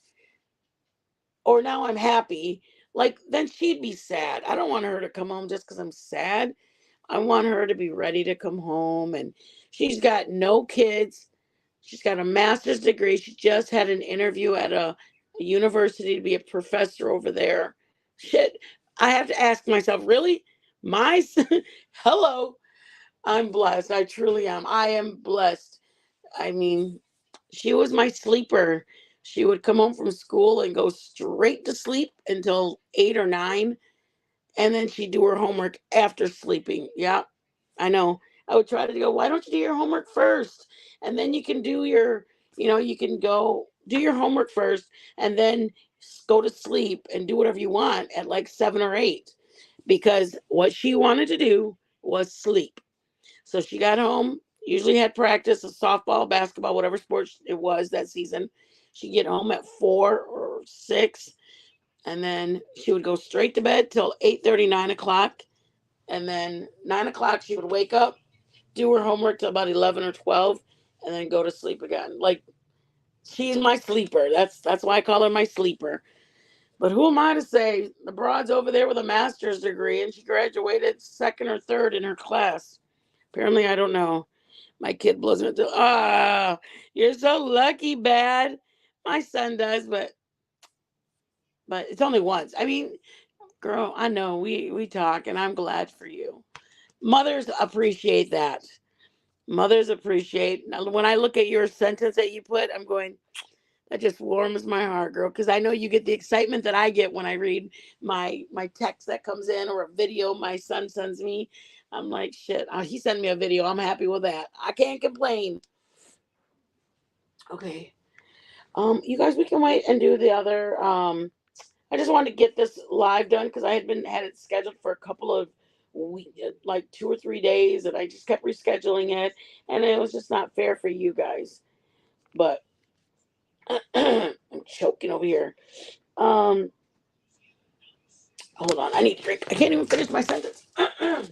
or now I'm happy, like then she'd be sad. I don't want her to come home just because I'm sad. I want her to be ready to come home. And she's got no kids. She's got a master's degree. She just had an interview at a university to be a professor over there. Shit, I have to ask myself, really? My hello, I'm blessed. I truly am. I am blessed. I mean, she was my sleeper. She would come home from school and go straight to sleep until 8 or 9, and then she'd do her homework after sleeping. Yeah, I know. I would try to go, why don't you do your homework first? And then you can do you can go do your homework first and then go to sleep and do whatever you want at like 7 or 8. Because what she wanted to do was sleep. So she got home, usually had practice of softball, basketball, whatever sport it was that season. She'd get home at 4 or 6, and then she would go straight to bed till 8:30, 9 o'clock. And then 9 o'clock, she would wake up, do her homework till about 11 or 12, and then go to sleep again. Like, she's my sleeper. That's why I call her my sleeper. But who am I to say? The broad's over there with a master's degree, and she graduated second or third in her class. Apparently, I don't know. My kid blows me into, you're so lucky, Bad. My son does, but it's only once. I mean, girl, I know we talk, and I'm glad for you. Mothers appreciate that. Mothers appreciate. When I look at your sentence that you put, I'm going, that just warms my heart, girl, because I know you get the excitement that I get when I read my text that comes in or a video my son sends me. I'm like, shit, he sent me a video. I'm happy with that. I can't complain. Okay. You guys, we can wait and do the other. I just wanted to get this live done because I had it scheduled for a couple of like 2 or 3 days, and I just kept rescheduling it, and it was just not fair for you guys. But I'm choking over here. Um, Hold on, I need a drink. I can't even finish my sentence. I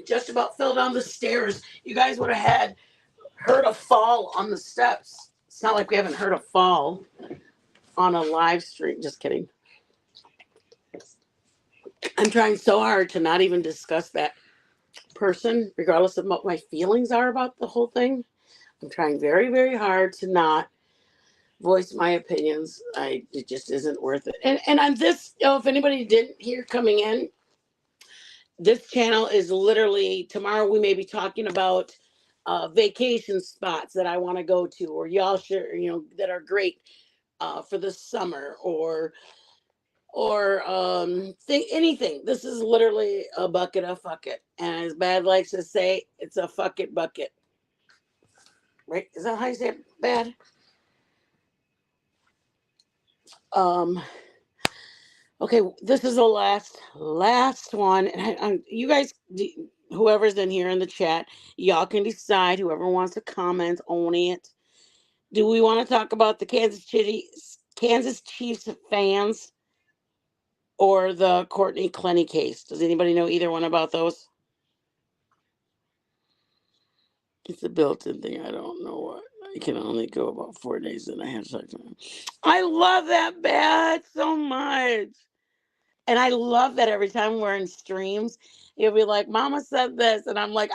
just about fell down the stairs. You guys would have heard a fall on the steps. It's not like we haven't heard a fall on a live stream. Just kidding. I'm trying so hard to not even discuss that person, regardless of what my feelings are about the whole thing. I'm trying very, very hard to not voice my opinions. It just isn't worth it. And on this, if anybody didn't hear coming in, this channel is literally tomorrow. We may be talking about vacation spots that I want to go to, or y'all sure that are great for the summer, or think anything. This is literally a bucket of fuck it, and as Bad likes to say, it's a fuck it bucket. Right? Is that how you say it, Bad? Um. Okay, this is the last one, and you guys, whoever's in here in the chat, y'all can decide. Whoever wants to comment on it. Do we want to talk about the Kansas Chiefs fans or the Courtney Clenny case? Does anybody know either one about those? It's a built-in thing. I don't know what. I can only go about 4 days and I have sex. I love that Bad so much. And I love that every time we're in streams, you'll be like, Mama said this. And I'm like,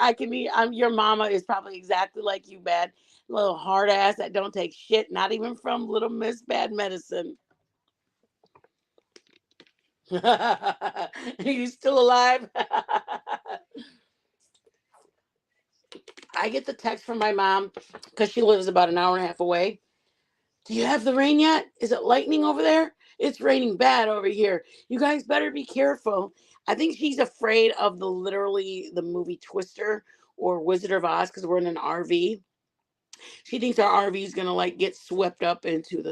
your mama is probably exactly like you, Bad. Little hard ass that don't take shit, not even from Little Miss Bad Medicine. Are you still alive? I get the text from my mom because she lives about an hour and a half away. Do you have the rain yet? Is it lightning over there? It's raining bad over here. You guys better be careful. I think she's afraid of the movie Twister or Wizard of Oz because we're in an RV. She thinks our RV is gonna like get swept up into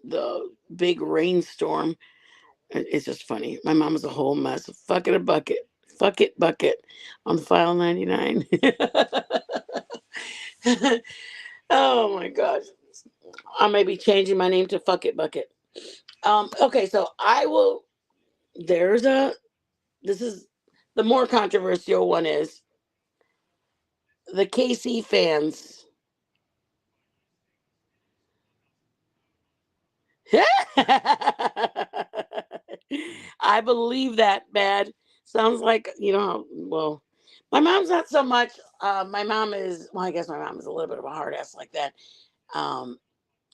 the big rainstorm. It's just funny. My mom is a whole mess. Fuck it a bucket. Fuck it bucket on file 99. Oh my gosh. I may be changing my name to Fuck It Bucket. Okay, so I will there's a this is the more controversial one is the KC fans. I believe that bad. Sounds like, well, my mom's not so much. My mom is, well, I guess my mom is a little bit of a hard ass like that. Um,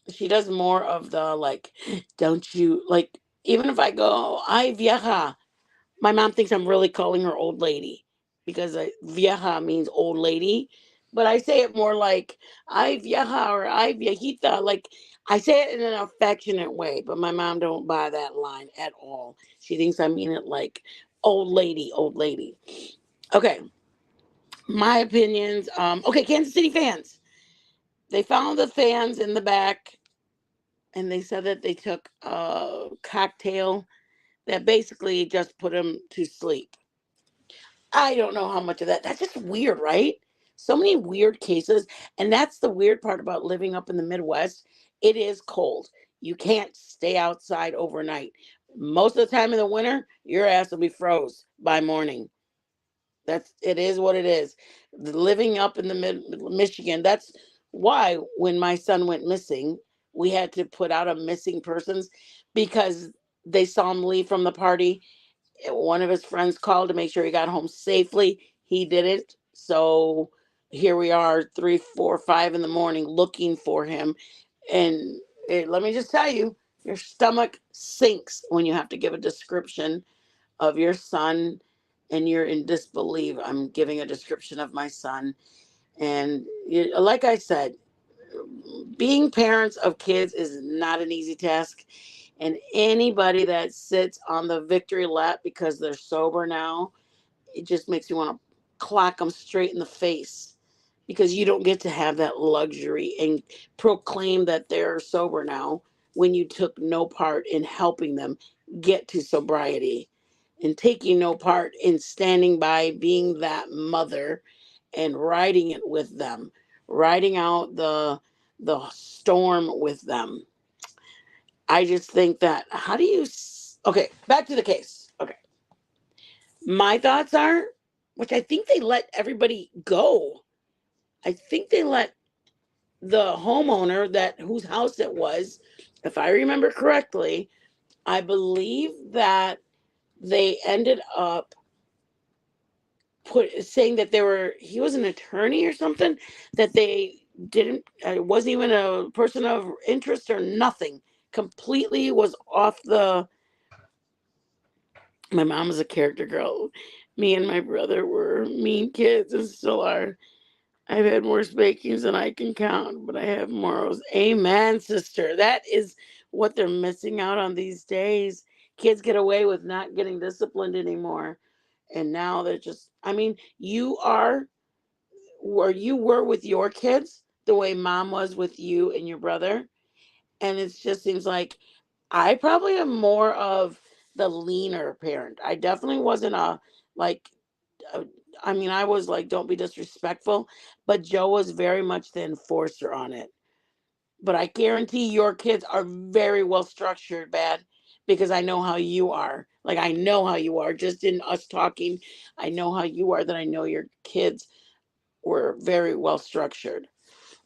she does more of the like, don't you, like, even if I go, ay vieja, my mom thinks I'm really calling her old lady because vieja means old lady, but I say it more like "ay vieja" or "ay viejita." Like I say it in an affectionate way, but my mom don't buy that line at all. She thinks I mean it like old lady, old lady. Okay, my opinions. Okay, Kansas City fans. They found the fans in the back, and they said that they took a cocktail that basically just put them to sleep. I don't know how much of that. That's just weird, right? So many weird cases. And that's the weird part about living up in the Midwest. It is cold. You can't stay outside overnight. Most of the time in the winter, your ass will be froze by morning. It is what it is. Living up in the Michigan, that's why when my son went missing, we had to put out a missing persons because they saw him leave from the party. One of his friends called to make sure he got home safely. He didn't. So here we are, 3, 4, 5 in the morning looking for him. And let me just tell you, your stomach sinks when you have to give a description of your son and you're in disbelief. I'm giving a description of my son. And like I said, being parents of kids is not an easy task. And anybody that sits on the victory lap because they're sober now, it just makes you want to clock them straight in the face because you don't get to have that luxury and proclaim that they're sober now when you took no part in helping them get to sobriety and taking no part in standing by being that mother and riding it with them, riding out the storm with them. I just think that how do you okay, back to the case. Okay. My thoughts are, which I think they let everybody go. I think they let the homeowner that whose house it was, if I remember correctly, I believe that they ended up saying that he was an attorney or something, that they didn't wasn't even a person of interest or nothing, completely was off the. My mom was a character girl. Me and my brother were mean kids and still are. I've had more spankings than I can count, but I have morals. Amen, sister. That is what they're missing out on these days. Kids get away with not getting disciplined anymore. And now they're just, I mean, you are where you were with your kids, the way mom was with you and your brother. And it just seems like I probably am more of the leaner parent. I definitely wasn't like, uh, I mean, I was like, don't be disrespectful, but Joe was very much the enforcer on it. But I guarantee your kids are very well structured, bad, because I know how you are. Like, I know how you are. Just in us talking, I know how you are, that I know your kids were very well structured.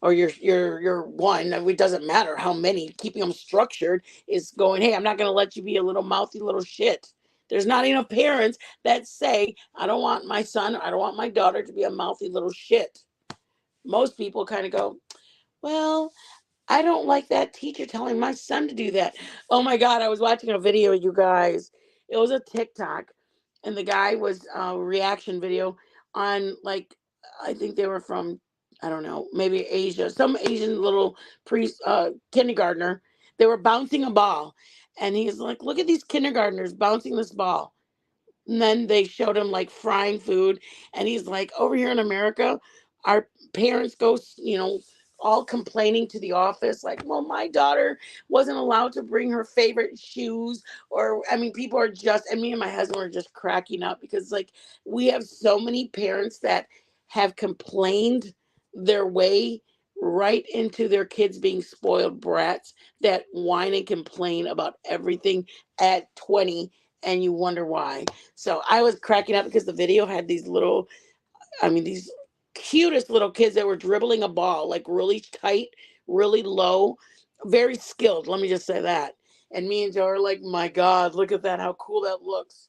Or you're one. It doesn't matter how many. Keeping them structured is going. Hey, I'm not going to let you be a little mouthy little shit. There's not enough parents that say, I don't want my son, I don't want my daughter to be a mouthy little shit. Most people kind of go, well, I don't like that teacher telling my son to do that. Oh my God, I was watching a video, you guys. It was a TikTok, and the guy was a reaction video on, like, I think they were from I don't know, maybe Asia, some Asian little kindergartner. They were bouncing a ball, and he's like, "Look at these kindergartners bouncing this ball." And then they showed him like frying food, and he's like, "Over here in America, our parents go, all complaining to the office, like, well, my daughter wasn't allowed to bring her favorite shoes, or I mean, people are just, and me and my husband were just cracking up because like we have so many parents that have complained their way right into their kids being spoiled brats that whine and complain about everything at 20, and you wonder why. So I was cracking up because the video had these little, I mean, these cutest little kids that were dribbling a ball, like really tight, really low, very skilled. Let me just say that. And me and Joe are like, my God, look at that. How cool that looks.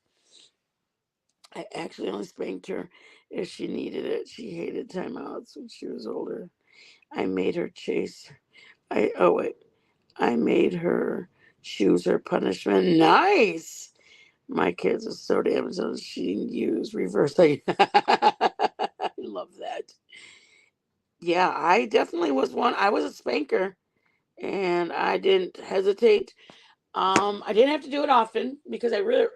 I actually only spanked her if she needed it. She hated timeouts when she was older. I made her chase. Oh, wait. I made her choose her punishment. Nice. My kids are so damn so she used reverse. I love that. Yeah, I definitely was one. I was a spanker, and I didn't hesitate. I didn't have to do it often because I really,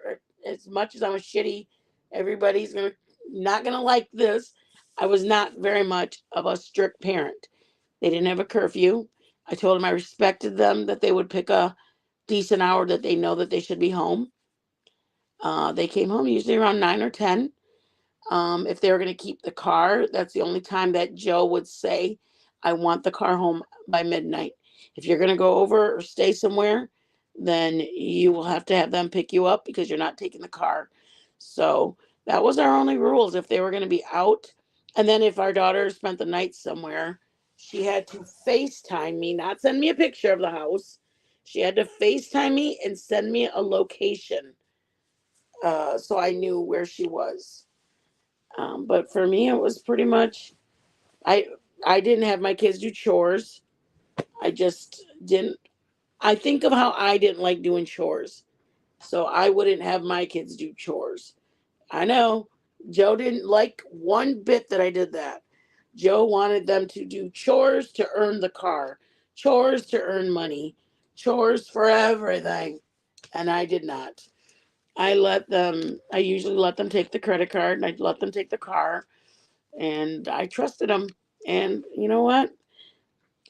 as much as I'm a shitty, everybody's gonna not gonna like this. I was not very much of a strict parent. They didn't have a curfew. I told them I respected them, that they would pick a decent hour that they know that they should be home. They came home usually around 9 or 10. If they were going to keep the car, that's the only time that Joe would say, I want the car home by midnight. If you're going to go over or stay somewhere, then you will have to have them pick you up because you're not taking the car. So that was our only rules if they were going to be out. And then if our daughter spent the night somewhere, she had to FaceTime me, not send me a picture of the house. She had to FaceTime me and send me a location, so I knew where she was. But for me, it was pretty much I I didn't have my kids do chores. I just didn't. I think of how I didn't like doing chores, so I wouldn't have my kids do chores. I know Joe didn't like one bit that I did that. Joe wanted them to do chores to earn the car, chores to earn money, chores for everything, and I did not. I usually let them take the credit card, and I let them take the car, and I trusted them. And you know what?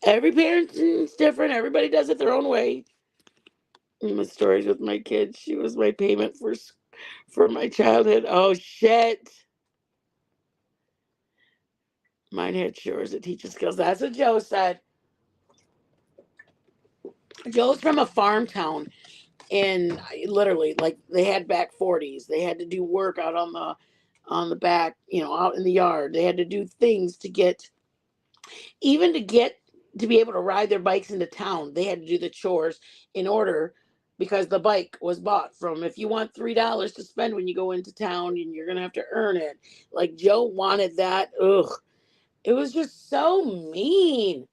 Every parent's different. Everybody does it their own way. My stories with my kids. She was my payment for my childhood. Oh shit! Mine had chores to teach skills. That's what Joe said. Joe's from a farm town, and literally, like they had back 40s. They had to do work out on the back, out in the yard. They had to do things to get even to get to be able to ride their bikes into town. They had to do the chores in order because the bike was bought from, if you want $3 to spend when you go into town and you're gonna have to earn it. Like Joe wanted that. Ugh. It was just so mean.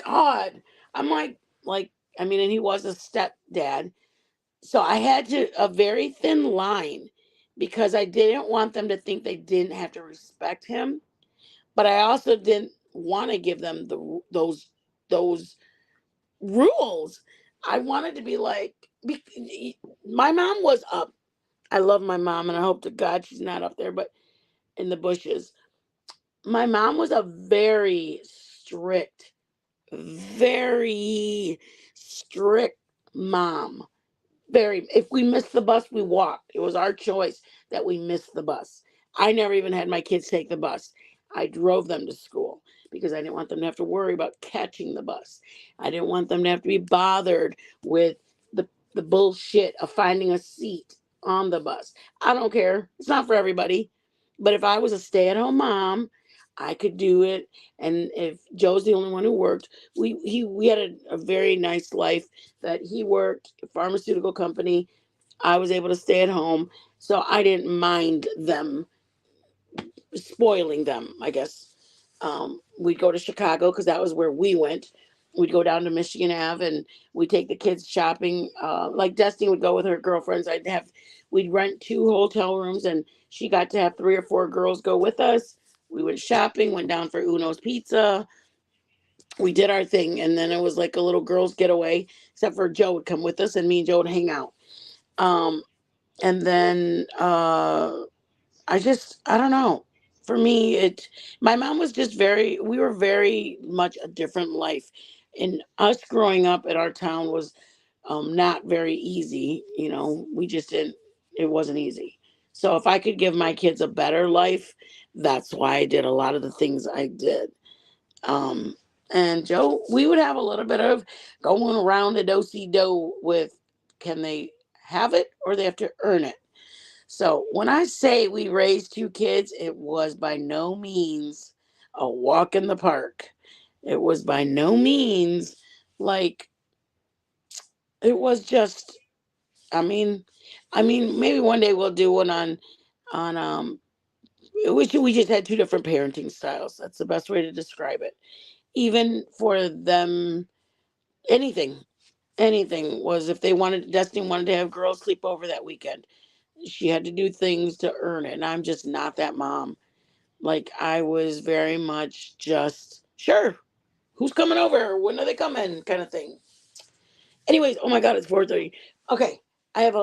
God. I'm like I mean, and he was a stepdad. So I had to a very thin line because I didn't want them to think they didn't have to respect him, but I also didn't want to give them those rules. I wanted to be like, my mom was up. I love my mom, and I hope to God she's not up there, but in the bushes. My mom was a very strict mom. Very. If we missed the bus, we walked. It was our choice that we missed the bus. I never even had my kids take the bus. I drove them to school because I didn't want them to have to worry about catching the bus. I didn't want them to have to be bothered with the bullshit of finding a seat on the bus. I don't care. It's not for everybody. But if I was a stay-at-home mom, I could do it. And if Joe's the only one who worked, we had a very nice life that he worked, a pharmaceutical company. I was able to stay at home. So I didn't mind them spoiling them, I guess. We'd go to Chicago because that was where we went. We'd go down to Michigan Ave and we'd take the kids shopping. Like Destiny would go with her girlfriends. We'd rent 2 hotel rooms and she got to have 3 or 4 girls go with us. We went shopping, went down for Uno's Pizza. We did our thing, and then it was like a little girls' getaway, except for Joe would come with us, and me and Joe would hang out. Um, and then I don't know. For me, my mom was just we were very much a different life. And us growing up at our town was not very easy. We just didn't, it wasn't easy. So if I could give my kids a better life, that's why I did a lot of the things I did. Um, and Joe, we would have a little bit of going around the do with, can they have it or they have to earn it? So when I say we raised two kids, it was by no means a walk in the park. It was by no means like, it was just, I mean, maybe one day we'll do one on we just had two different parenting styles. That's the best way to describe it. Even for them, anything, anything was, if Destiny wanted to have girls sleep over that weekend, she had to do things to earn it. And I'm just not that mom. Like, I was very much just, sure, who's coming over? When are they coming? Kind of thing. Anyways, oh my God, it's 4:30. Okay, I have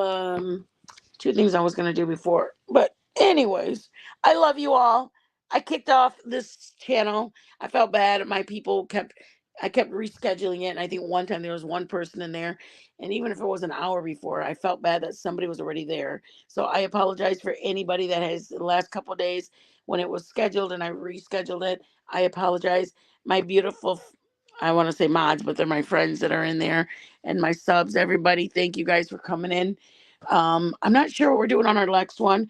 two things I was gonna do before, but anyways, I love you all. I kicked off this channel. I felt bad. I kept rescheduling it, and I think one time there was one person in there, and even if it was an hour before, I felt bad that somebody was already there. So I apologize for anybody that has the last couple of days when it was scheduled and I rescheduled it. I apologize. My beautiful, I want to say mods, but they're my friends that are in there, and my subs. Everybody, thank you guys for coming in. I'm not sure what we're doing on our next one.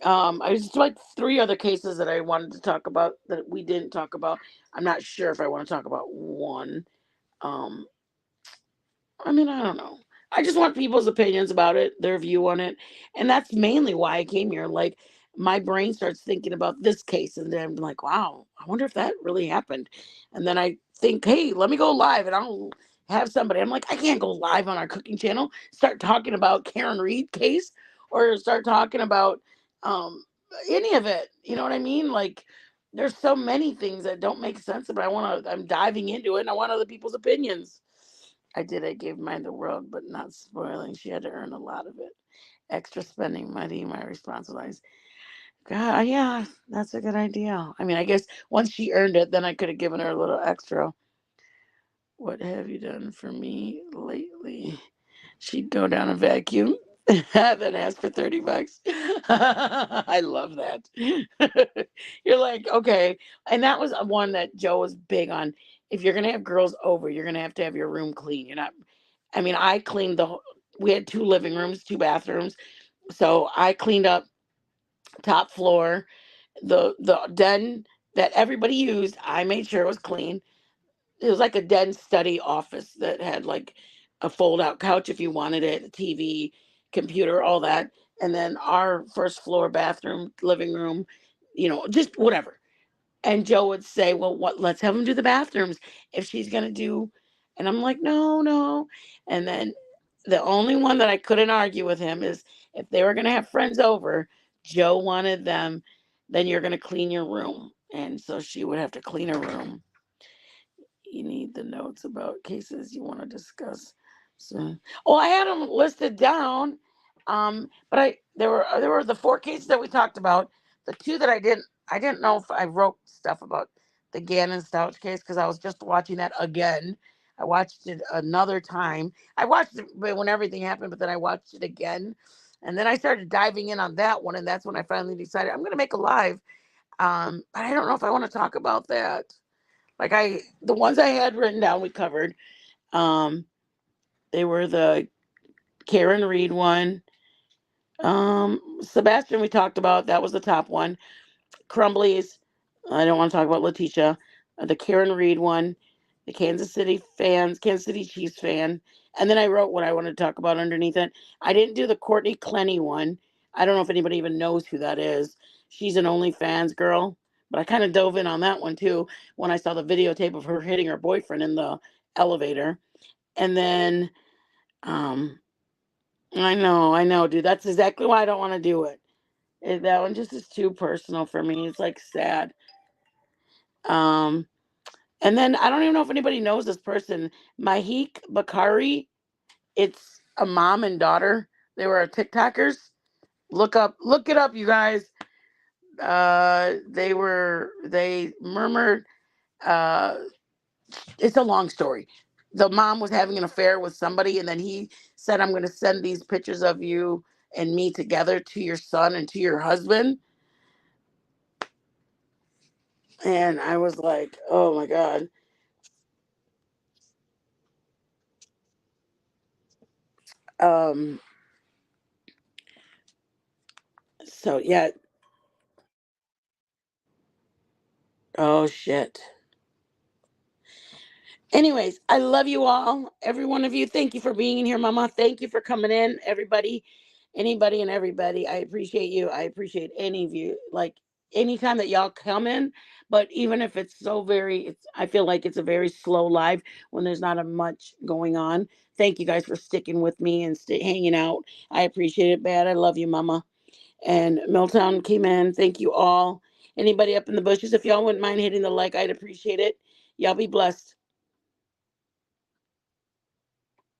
I just like three other cases that I wanted to talk about that we didn't talk about. I'm not sure if I want to talk about one. Um, I don't know. I just want people's opinions about it, their view on it. And that's mainly why I came here. Like, my brain starts thinking about this case, and then I'm like, wow, I wonder if that really happened. And then I think, hey, let me go live and I'll have somebody. I'm like, I can't go live on our cooking channel, start talking about Karen Reed case, or start talking about um, any of it. You know what I mean? Like, there's so many things that don't make sense, but I'm diving into it and I want other people's opinions. I did. I gave mine the world, but not spoiling. She had to earn a lot of it. Extra spending money, my responsibilities. God, yeah, that's a good idea. I guess once she earned it, then I could have given her a little extra. What have you done for me lately? She'd go down and vacuum, then ask for $30. I love that. You're like, okay. And that was one that Joe was big on. If you're gonna have girls over, you're gonna have to have your room clean. You're not. I cleaned we had two living rooms, two bathrooms. So I cleaned up top floor, the den that everybody used. I made sure it was clean. It was like a den study office that had like a fold out couch if you wanted it, a TV, computer, all that. And then our first floor bathroom, living room, just whatever. And Joe would say, well, let's have them do the bathrooms if she's going to do. And I'm like, no, no. And then the only one that I couldn't argue with him is, if they were going to have friends over, Joe wanted them, then you're going to clean your room. And so she would have to clean her room. You need the notes about cases you want to discuss. So, oh, I had them listed down. But there were the four cases that we talked about. The two that I didn't know if I wrote stuff about the Gannon Stouch case because I was just watching that again. I watched it another time. I watched it when everything happened, but then I watched it again, and then I started diving in on that one, and that's when I finally decided I'm going to make a live. But I don't know if I want to talk about that. Like, the ones I had written down, we covered. Um, they were the Karen Reed one. Sebastian, we talked about. That was the top one. Crumbley's. I don't want to talk about Letitia. The Karen Reed one. The Kansas City Chiefs fan. And then I wrote what I wanted to talk about underneath it. I didn't do the Courtney Clenny one. I don't know if anybody even knows who that is. She's an OnlyFans girl. But I kind of dove in on that one too when I saw the videotape of her hitting her boyfriend in the elevator. And then, um, I know, dude. That's exactly why I don't want to do it. That one just is too personal for me. It's like sad. Um, and then I don't even know if anybody knows this person, Mahik Bakari. It's a mom and daughter. They were TikTokers. Look it up, you guys. They murmured. Uh, it's a long story. The mom was having an affair with somebody, and then he said, "I'm going to send these pictures of you and me together to your son and to your husband." And I was like, "Oh my god." Um. So yeah. Oh shit. Anyways, I love you all, every one of you. Thank you for being in here, Mama. Thank you for coming in, everybody, anybody, and everybody. I appreciate you. I appreciate any of you. Like anytime that y'all come in, but even if it's so very, it's I feel like it's a very slow live when there's not a much going on. Thank you guys for sticking with me and hanging out. I appreciate it, bad. I love you, Mama. And Milltown came in. Thank you all. Anybody up in the bushes, if y'all wouldn't mind hitting the like, I'd appreciate it. Y'all be blessed.